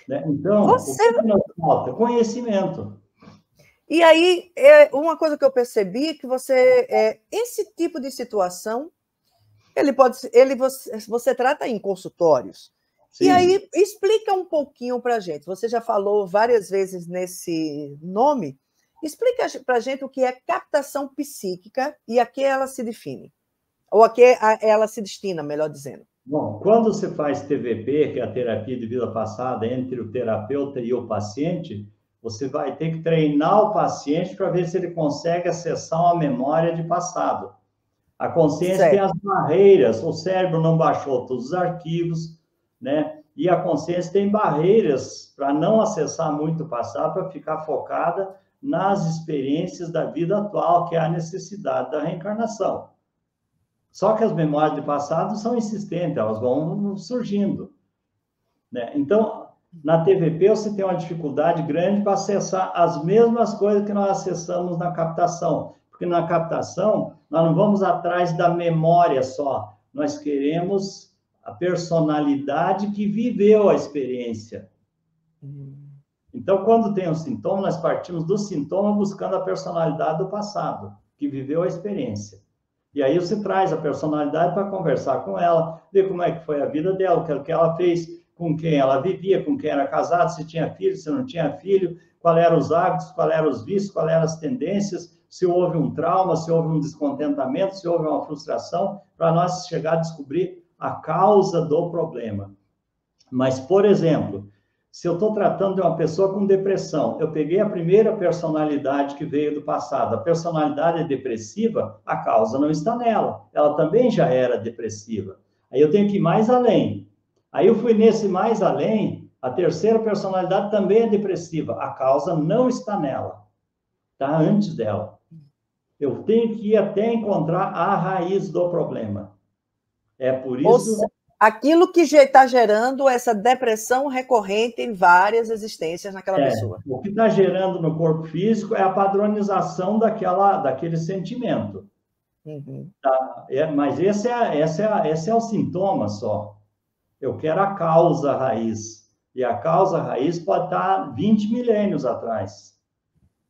Né? Então, o que nos falta? Conhecimento. E aí, uma coisa que eu percebi é que esse tipo de situação, você trata em consultórios. Sim. E aí, explica um pouquinho para a gente. Você já falou várias vezes nesse nome. Explica para a gente o que é captação psíquica e a que ela se define. Ou a que ela se destina, melhor dizendo. Bom, quando você faz TVP, que é a terapia de vida passada, entre o terapeuta e o paciente, você vai ter que treinar o paciente para ver se ele consegue acessar uma memória de passado. A consciência tem as barreiras, o cérebro não baixou todos os arquivos, né? E a consciência tem barreiras para não acessar muito o passado, para ficar focada nas experiências da vida atual, que é a necessidade da reencarnação. Só que as memórias de passado são insistentes, elas vão surgindo, né? Então, na TVP, você tem uma dificuldade grande para acessar as mesmas coisas que nós acessamos na captação, porque na captação, nós não vamos atrás da memória só, nós queremos a personalidade que viveu a experiência. Então, quando tem um sintoma, nós partimos do sintoma buscando a personalidade do passado, que viveu a experiência. E aí você traz a personalidade para conversar com ela, ver como é que foi a vida dela, o que ela fez, com quem ela vivia, com quem era casado, se tinha filho, se não tinha filho, quais eram os hábitos, quais eram os vícios, quais eram as tendências, se houve um trauma, se houve um descontentamento, se houve uma frustração, para nós chegar a descobrir a causa do problema. Mas, por exemplo, se eu estou tratando de uma pessoa com depressão, eu peguei a primeira personalidade que veio do passado, a personalidade é depressiva, a causa não está nela, ela também já era depressiva. Aí eu tenho que ir mais além. Aí eu fui nesse mais além, a terceira personalidade também é depressiva, a causa não está nela, está antes dela. Eu tenho que ir até encontrar a raiz do problema. É por isso... Aquilo que está gerando essa depressão recorrente em várias existências naquela pessoa. O que está gerando no corpo físico é a padronização daquele sentimento. Uhum. Tá? Mas esse é o sintoma só. Eu quero a causa raiz. E a causa raiz pode estar 20 milênios atrás.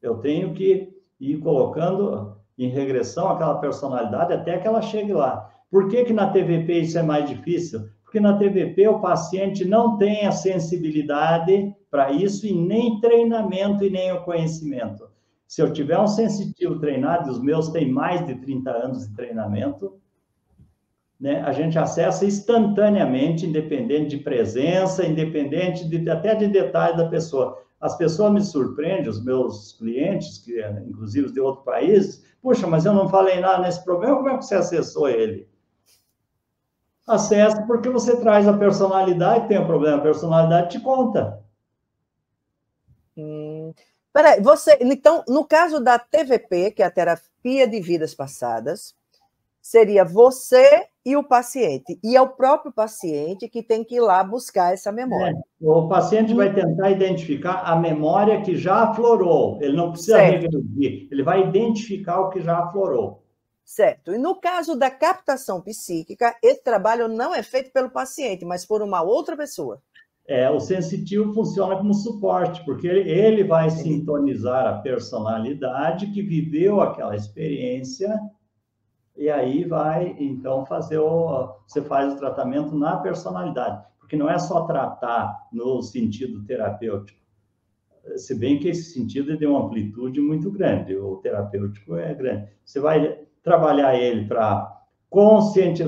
Eu tenho que ir colocando em regressão aquela personalidade até que ela chegue lá. Por que na TVP isso é mais difícil? Porque na TVP o paciente não tem a sensibilidade para isso e nem treinamento e nem o conhecimento. Se eu tiver um sensitivo treinado, os meus têm mais de 30 anos de treinamento, né, a gente acessa instantaneamente, independente de presença, independente até de detalhe da pessoa. As pessoas me surpreendem, os meus clientes, que inclusive de outros países, puxa, mas eu não falei nada nesse problema, como é que você acessou ele? Acessa porque você traz a personalidade, tem um problema, a personalidade te conta. Peraí, então, no caso da TVP, que é a terapia de vidas passadas, seria você e o paciente, e é o próprio paciente que tem que ir lá buscar essa memória. O paciente vai tentar identificar a memória que já aflorou, ele não precisa regredir, ele vai identificar o que já aflorou. Certo. E no caso da captação psíquica, esse trabalho não é feito pelo paciente, mas por uma outra pessoa. O sensitivo funciona como suporte, porque ele vai sintonizar a personalidade que viveu aquela experiência, e aí vai, então, você faz o tratamento na personalidade, porque não é só tratar no sentido terapêutico, se bem que esse sentido é de uma amplitude muito grande, o terapêutico é grande. Você vai trabalhar ele para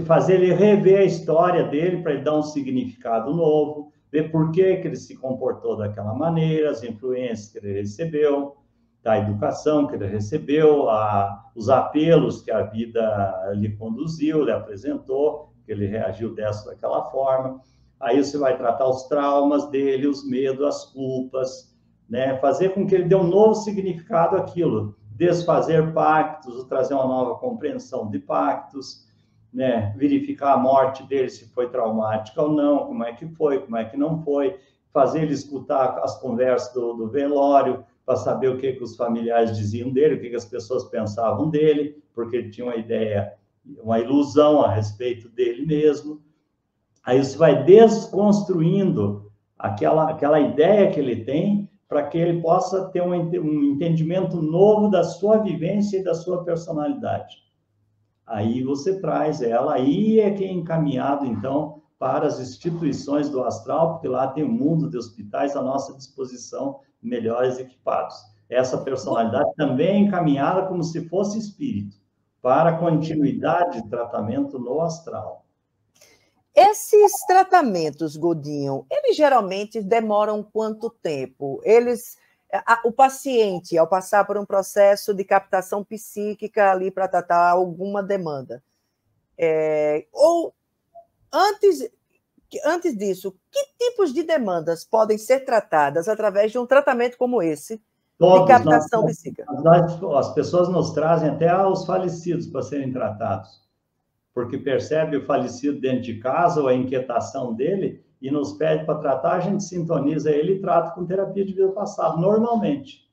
fazer ele rever a história dele, para ele dar um significado novo, ver por que ele se comportou daquela maneira, as influências que ele recebeu, da educação que ele recebeu, os apelos que a vida lhe conduziu, lhe apresentou, que ele reagiu daquela forma. Aí você vai tratar os traumas dele, os medos, as culpas, né? Fazer com que ele dê um novo significado àquilo, desfazer pactos, trazer uma nova compreensão de pactos, né? Verificar a morte dele, se foi traumática ou não, como é que foi, como é que não foi, fazer ele escutar as conversas do velório, para saber o que os familiares diziam dele, o que as pessoas pensavam dele, porque ele tinha uma ideia, uma ilusão a respeito dele mesmo. Aí você vai desconstruindo aquela ideia que ele tem, para que ele possa ter um entendimento novo da sua vivência e da sua personalidade. Aí você traz ela, aí é que é encaminhado, então, para as instituições do astral, porque lá tem um mundo de hospitais à nossa disposição, melhores equipados. Essa personalidade também é encaminhada como se fosse espírito, para a continuidade de tratamento no astral. Esses tratamentos, Godinho, eles geralmente demoram quanto tempo? O paciente, ao passar por um processo de captação psíquica ali para tratar alguma demanda, ou antes disso, que tipos de demandas podem ser tratadas através de um tratamento como esse, de captação psíquica? As pessoas nos trazem até os falecidos para serem tratados, porque percebe o falecido dentro de casa ou a inquietação dele e nos pede para tratar, a gente sintoniza ele e trata com terapia de vida passada, normalmente.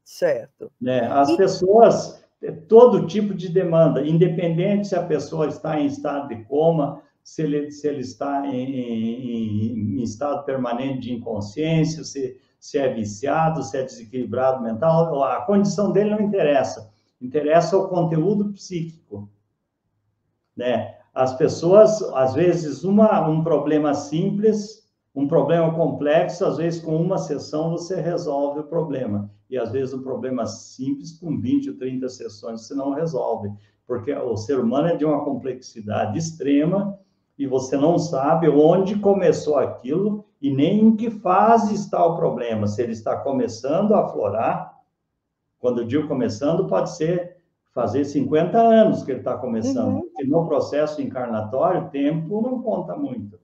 Certo. Né? As pessoas, todo tipo de demanda, independente se a pessoa está em estado de coma, se ele está em estado permanente de inconsciência, se é viciado, se é desequilibrado mental, a condição dele não interessa. Interessa o conteúdo psíquico. Né? As pessoas, às vezes, um problema simples, um problema complexo, às vezes, com uma sessão você resolve o problema. E, às vezes, um problema simples, com 20 ou 30 sessões, você não resolve. Porque o ser humano é de uma complexidade extrema e você não sabe onde começou aquilo e nem em que fase está o problema, se ele está começando a aflorar. Quando eu digo começando, pode ser fazer 50 anos que ele está começando, porque no processo encarnatório, o tempo não conta muito.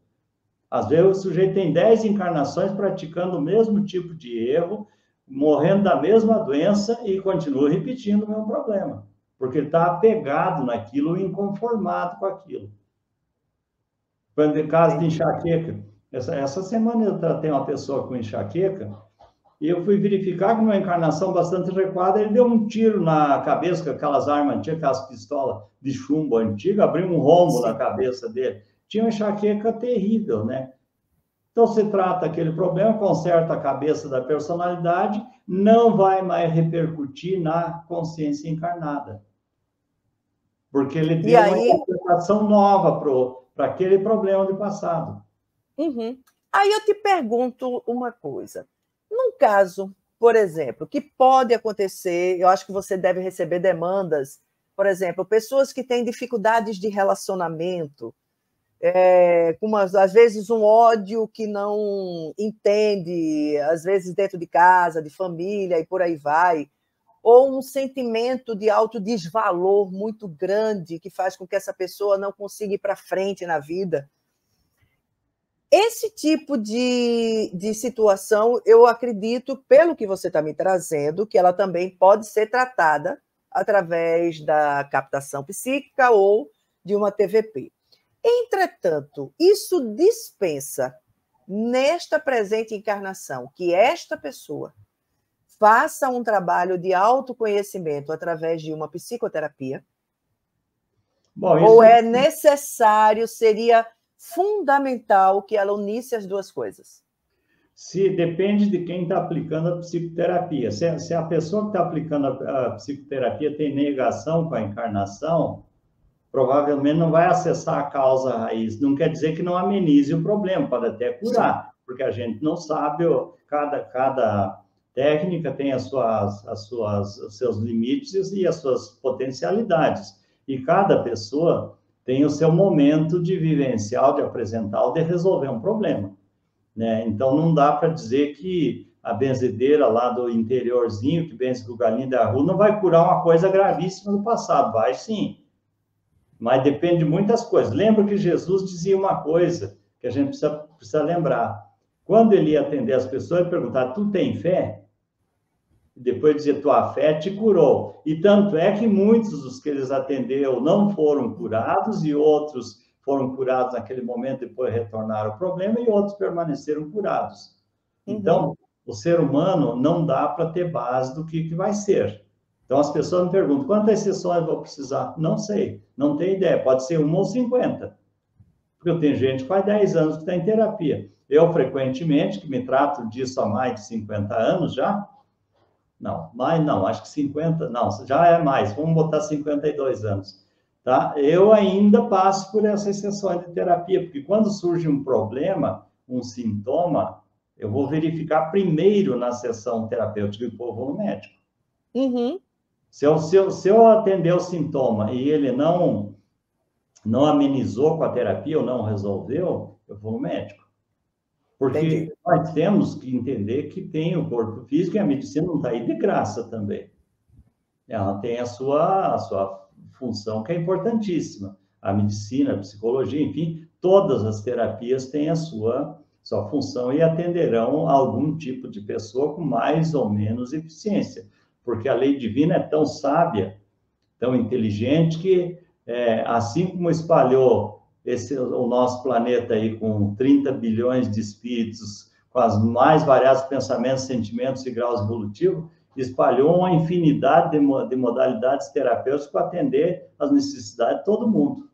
Às vezes o sujeito tem 10 encarnações praticando o mesmo tipo de erro, morrendo da mesma doença e continua repetindo o mesmo problema, porque ele está apegado naquilo, inconformado com aquilo. Quando é caso de enxaqueca, essa semana eu tratei uma pessoa com enxaqueca e eu fui verificar que numa encarnação bastante recuada, ele deu um tiro na cabeça com aquelas armas antigas, aquelas pistolas de chumbo antigas, abriu um rombo na cabeça dele. Tinha uma enxaqueca terrível, né? Então, se trata aquele problema, conserta a cabeça da personalidade, não vai mais repercutir na consciência encarnada. Porque ele deu uma interpretação nova para aquele problema do passado. Aí eu te pergunto uma coisa. Num caso, por exemplo, que pode acontecer, eu acho que você deve receber demandas, por exemplo, pessoas que têm dificuldades de relacionamento, com às vezes um ódio que não entende, às vezes dentro de casa, de família e por aí vai, ou um sentimento de autodesvalor muito grande que faz com que essa pessoa não consiga ir para frente na vida. Esse tipo de situação, eu acredito, pelo que você está me trazendo, que ela também pode ser tratada através da captação psíquica ou de uma TVP. Entretanto, isso dispensa, nesta presente encarnação, que esta pessoa faça um trabalho de autoconhecimento através de uma psicoterapia? Bom, ou é necessário, seria fundamental que ela unisse as duas coisas? Depende de quem está aplicando a psicoterapia. Se a pessoa que está aplicando a psicoterapia tem negação com a encarnação, provavelmente não vai acessar a causa raiz. Não quer dizer que não amenize o problema, pode até curar, porque a gente não sabe, cada técnica tem os seus limites e as suas potencialidades. E cada pessoa tem o seu momento de vivencial, de apresentar ou de resolver um problema, né? Então, não dá para dizer que a benzedeira lá do interiorzinho, que benze com o galinho da rua, não vai curar uma coisa gravíssima do passado. Vai sim, mas depende de muitas coisas. Lembra que Jesus dizia uma coisa que a gente precisa lembrar. Quando ele ia atender as pessoas, ele perguntava: tu tem fé? E depois dizia: tua fé te curou. E tanto é que muitos dos que eles atendeu não foram curados, e outros foram curados naquele momento, depois retornaram ao problema, e outros permaneceram curados. Então, o ser humano não dá para ter base do que vai ser. Então, as pessoas me perguntam: quantas sessões eu vou precisar? Não sei, não tenho ideia. Pode ser 1 ou 50. Porque eu tenho gente que faz 10 anos que está em terapia. Eu, frequentemente, que me trato disso há mais de 50 anos já, acho que 50, não, já é mais, vamos botar 52 anos, tá? Eu ainda passo por essas sessões de terapia, porque quando surge um problema, um sintoma, eu vou verificar primeiro na sessão terapêutica e depois vou no médico. Se eu atender o sintoma e ele não amenizou com a terapia ou não resolveu, eu vou no médico. Porque nós temos que entender que tem o corpo físico e a medicina não está aí de graça também. Ela tem a sua função, que é importantíssima. A medicina, a psicologia, enfim, todas as terapias têm a sua função e atenderão a algum tipo de pessoa com mais ou menos eficiência. Porque a lei divina é tão sábia, tão inteligente, que assim como espalhou o nosso planeta aí com 30 bilhões de espíritos, com as mais variados pensamentos, sentimentos e graus evolutivos, espalhou uma infinidade de modalidades terapêuticas para atender as necessidades de todo mundo.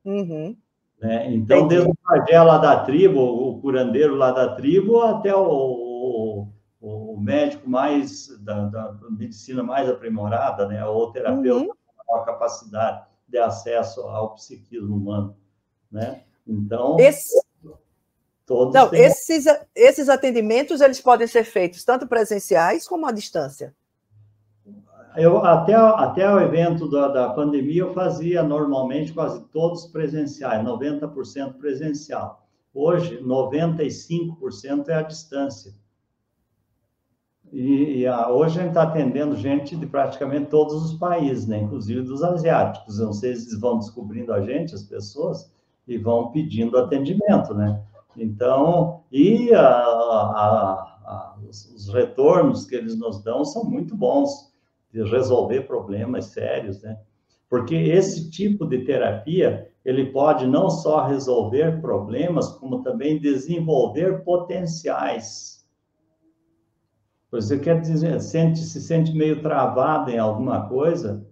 Né? Então, desde o pajé lá da tribo, o curandeiro lá da tribo, até o médico mais da medicina mais aprimorada, né? Ou o terapeuta com maior capacidade de acesso ao psiquismo humano. Né? Então, esses atendimentos, eles podem ser feitos tanto presenciais como à distância? Até o evento da pandemia, eu fazia normalmente quase todos presenciais, 90% presencial. hoje 95% é à distância. Hoje a gente está atendendo gente de praticamente todos os países, né? Inclusive dos asiáticos. Eu não sei se eles vão descobrindo a gente, as pessoas, e vão pedindo atendimento, né? Então, os retornos que eles nos dão são muito bons de resolver problemas sérios, né? Porque esse tipo de terapia, ele pode não só resolver problemas, como também desenvolver potenciais. Você quer dizer, se sente meio travado em alguma coisa,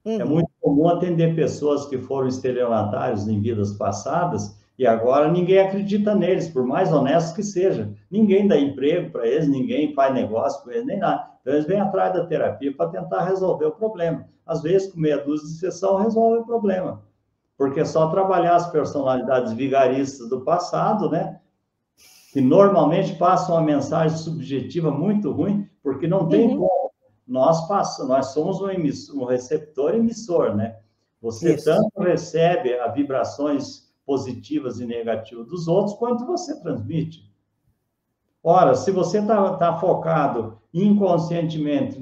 é muito comum atender pessoas que foram estelionatários em vidas passadas e agora ninguém acredita neles, por mais honestos que sejam. Ninguém dá emprego para eles, ninguém faz negócio com eles, nem nada. Então, eles vêm atrás da terapia para tentar resolver o problema. Às vezes, com meia dúzia de sessão, resolve o problema. Porque é só trabalhar as personalidades vigaristas do passado, né? Que normalmente passam uma mensagem subjetiva muito ruim, porque não tem como. Nós somos um receptor emissor, né? Você tanto recebe as vibrações positivas e negativas dos outros, quanto você transmite. Ora, se você está focado inconscientemente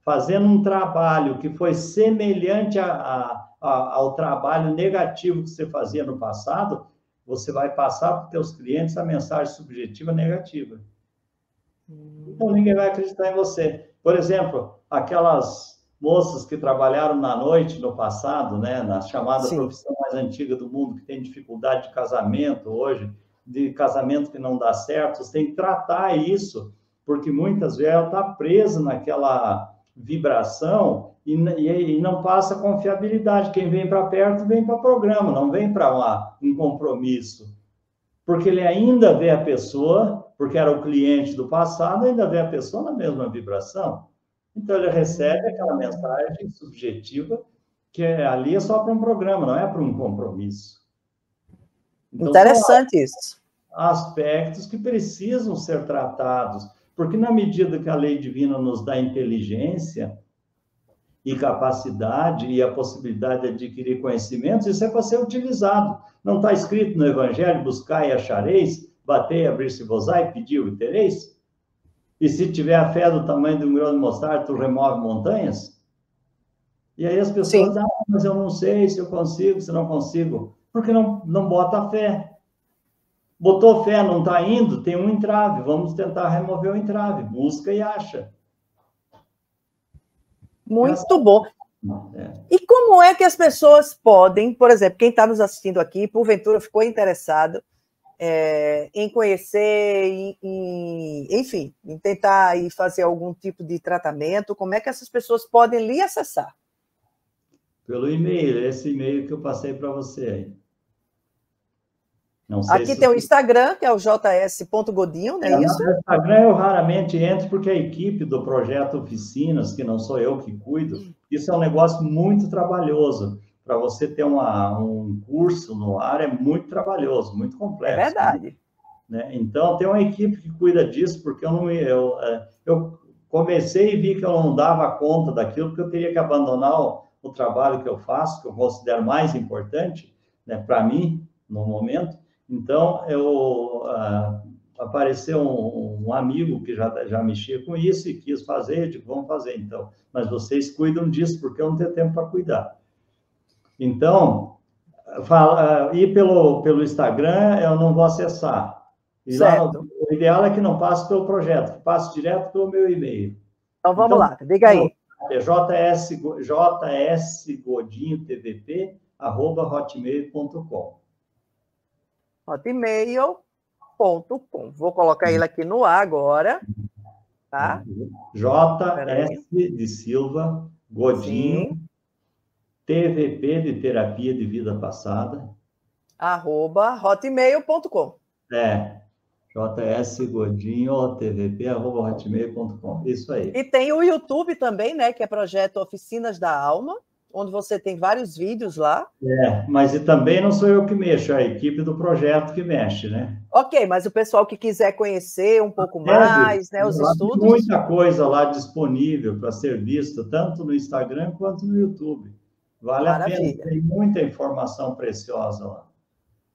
fazendo um trabalho que foi semelhante ao trabalho negativo que você fazia no passado, você vai passar para os seus clientes a mensagem subjetiva negativa. Então, ninguém vai acreditar em você. Por exemplo, aquelas moças que trabalharam na noite no passado, né, na chamada profissão mais antiga do mundo, que tem dificuldade de casamento hoje, de casamento que não dá certo, você tem que tratar isso, porque muitas vezes ela está presa naquela vibração e não passa confiabilidade. Quem vem para perto vem para programa, não vem para um compromisso. Porque ele ainda vê a pessoa, porque era o cliente do passado, ainda vê a pessoa na mesma vibração. Então, ele recebe aquela mensagem subjetiva, que ali é só para um programa, não é para um compromisso. Então, interessante isso. Aspectos que precisam ser tratados, porque na medida que a lei divina nos dá inteligência e capacidade e a possibilidade de adquirir conhecimentos, isso é para ser utilizado. Não está escrito no Evangelho, buscai e achareis, batei e abrir-se-vos-á, pediu e tereis? E se tiver a fé do tamanho de um grão de mostarda, tu remove montanhas? E aí as pessoas dizem, mas eu não sei se eu consigo, se não consigo. Porque não bota fé. Botou fé, não está indo, tem um entrave. Vamos tentar remover o entrave. Busca e acha. Muito bom. E como é que as pessoas podem, por exemplo, quem está nos assistindo aqui, porventura ficou interessado em conhecer, enfim, em tentar ir fazer algum tipo de tratamento, como é que essas pessoas podem lhe acessar? Pelo e-mail, esse e-mail que eu passei para você aí. Não sei aqui tem o Instagram, que é o js.godinho, não é isso? No Instagram eu raramente entro, porque a equipe do projeto Oficinas, que não sou eu que cuido, isso é um negócio muito trabalhoso. Para você ter um curso no ar é muito trabalhoso, muito complexo. É verdade. Né? Então, tem uma equipe que cuida disso, porque eu comecei e vi que eu não dava conta daquilo, porque eu teria que abandonar o trabalho que eu faço, que eu considero mais importante, né, para mim, no momento. Então, apareceu um amigo que já mexia com isso e quis fazer, eu digo, vamos fazer então. Mas vocês cuidam disso, porque eu não tenho tempo para cuidar. Então, ir pelo Instagram, eu não vou acessar. E lá, o ideal é que não passe pelo projeto, que passe direto pelo meu e-mail. Então, vamos lá, diga aí. É jsgodinhotvp@hotmail.com. hotmail.com. Vou colocar ele aqui no ar agora. Tá? JS de Silva, Godinho, sim. TVP de Terapia de Vida Passada. @hotmail.com. jsgodinho.tvp@hotmail.com. Isso aí. E tem o YouTube também, né? Que é Projeto Oficinas da Alma, onde você tem vários vídeos lá. Mas e também não sou eu que mexo, é a equipe do projeto que mexe, né? Ok, mas o pessoal que quiser conhecer um pouco mais, né, os estudos... Tem muita coisa lá disponível para ser vista, tanto no Instagram quanto no YouTube. Vale a pena, tem muita informação preciosa lá.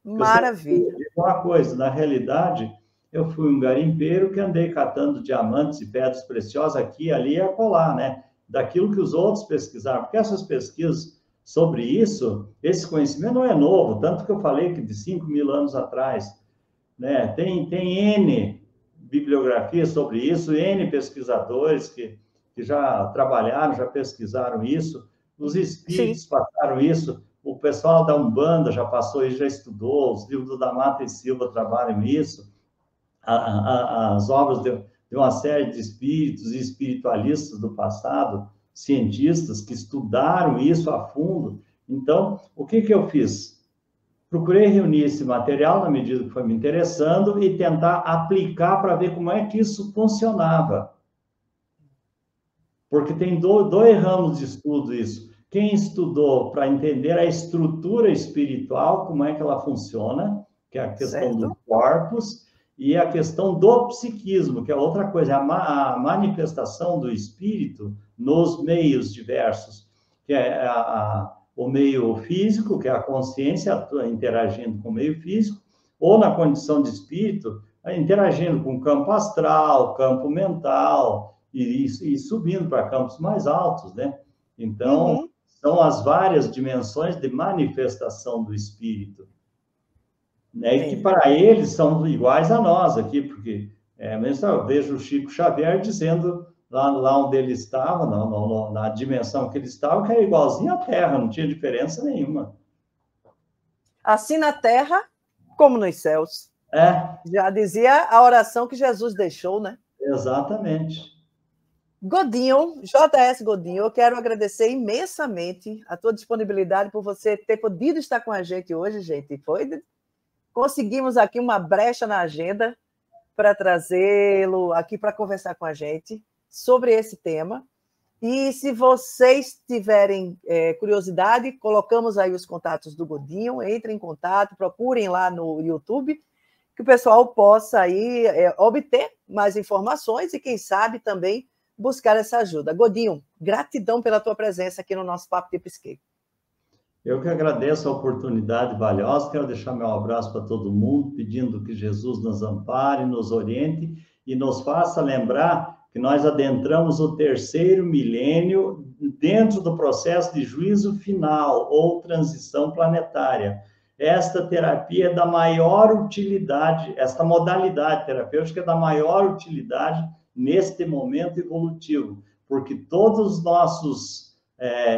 Maravilha. Uma coisa, na realidade, eu fui um garimpeiro que andei catando diamantes e pedras preciosas aqui, ali e acolá, né? Daquilo que os outros pesquisaram, porque essas pesquisas sobre isso, esse conhecimento não é novo, tanto que eu falei que de 5.000 anos atrás, né? Tem N bibliografias sobre isso, N pesquisadores que já trabalharam, já pesquisaram isso, os espíritos passaram isso, o pessoal da Umbanda já passou isso, já estudou, os livros do Damata e Silva trabalham isso, as obras de uma série de espíritos e espiritualistas do passado, cientistas que estudaram isso a fundo. Então, o que eu fiz? Procurei reunir esse material na medida que foi me interessando e tentar aplicar para ver como é que isso funcionava. Porque tem dois ramos de estudo isso. Quem estudou para entender a estrutura espiritual, como é que ela funciona, que é a questão dos corpos, e a questão do psiquismo, que é outra coisa, a manifestação do espírito nos meios diversos, que é o meio físico, que é a consciência interagindo com o meio físico, ou na condição de espírito, interagindo com o campo astral, campo mental, e subindo para campos mais altos, né? Então, são as várias dimensões de manifestação do espírito, né? E que para eles são iguais a nós aqui, porque mesmo eu vejo o Chico Xavier dizendo lá onde ele estava, na dimensão que ele estava, que era igualzinho à Terra, não tinha diferença nenhuma. Assim na Terra, como nos céus. Já dizia a oração que Jesus deixou, né? Exatamente. Godinho, JS Godinho, eu quero agradecer imensamente a tua disponibilidade por você ter podido estar com a gente hoje, gente. Conseguimos aqui uma brecha na agenda para trazê-lo aqui para conversar com a gente sobre esse tema. E se vocês tiverem curiosidade, colocamos aí os contatos do Godinho, entrem em contato, procurem lá no YouTube, que o pessoal possa aí obter mais informações e, quem sabe, também buscar essa ajuda. Godinho, gratidão pela tua presença aqui no nosso Papo de Psique. Eu que agradeço a oportunidade valiosa, quero deixar meu abraço para todo mundo, pedindo que Jesus nos ampare, nos oriente e nos faça lembrar que nós adentramos o 3º milênio dentro do processo de juízo final ou transição planetária. Esta terapia é da maior utilidade, esta modalidade terapêutica é da maior utilidade neste momento evolutivo, porque todos os nossos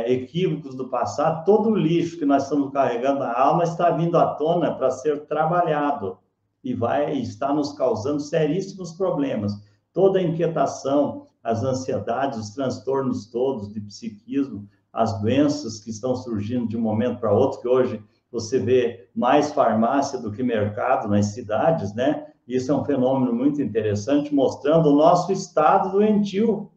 equívocos do passado, todo o lixo que nós estamos carregando na alma está vindo à tona para ser trabalhado e vai estar nos causando seríssimos problemas. Toda a inquietação, as ansiedades, os transtornos todos de psiquismo, as doenças que estão surgindo de um momento para outro, que hoje você vê mais farmácia do que mercado nas cidades, né? Isso é um fenômeno muito interessante, mostrando o nosso estado doentio.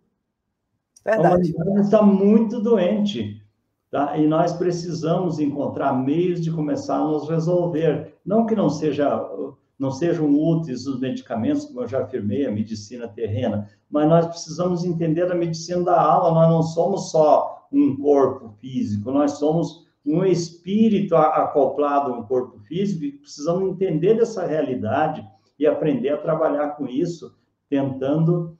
Verdade. A humanidade está muito doente, tá? E nós precisamos encontrar meios de começar a nos resolver. Não que não sejam úteis os medicamentos, como eu já afirmei, a medicina terrena, mas nós precisamos entender a medicina da alma. Nós não somos só um corpo físico, nós somos um espírito acoplado a um corpo físico e precisamos entender dessa realidade e aprender a trabalhar com isso, tentando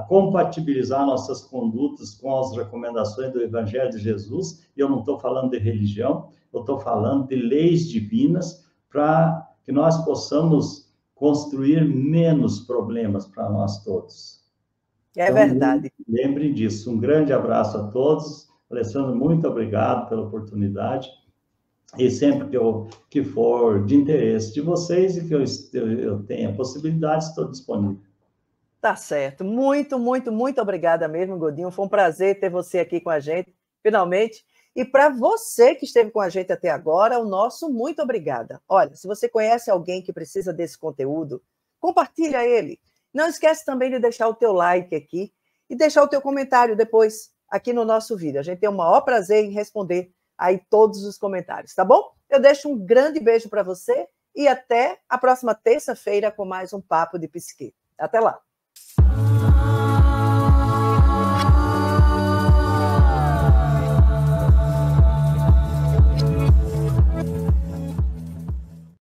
compatibilizar nossas condutas com as recomendações do Evangelho de Jesus. E eu não estou falando de religião, eu estou falando de leis divinas para que nós possamos construir menos problemas para nós todos. É verdade. Lembrem disso. Um grande abraço a todos. Alessandro, muito obrigado pela oportunidade. E sempre que for de interesse de vocês e que eu tenha possibilidade, estou disponível. Tá certo. Muito, muito, muito obrigada mesmo, Godinho. Foi um prazer ter você aqui com a gente, finalmente. E para você que esteve com a gente até agora, o nosso muito obrigada. Olha, se você conhece alguém que precisa desse conteúdo, compartilha ele. Não esquece também de deixar o teu like aqui e deixar o teu comentário depois aqui no nosso vídeo. A gente tem o maior prazer em responder aí todos os comentários, tá bom? Eu deixo um grande beijo para você e até a próxima terça-feira com mais um Papo de Psique. Até lá!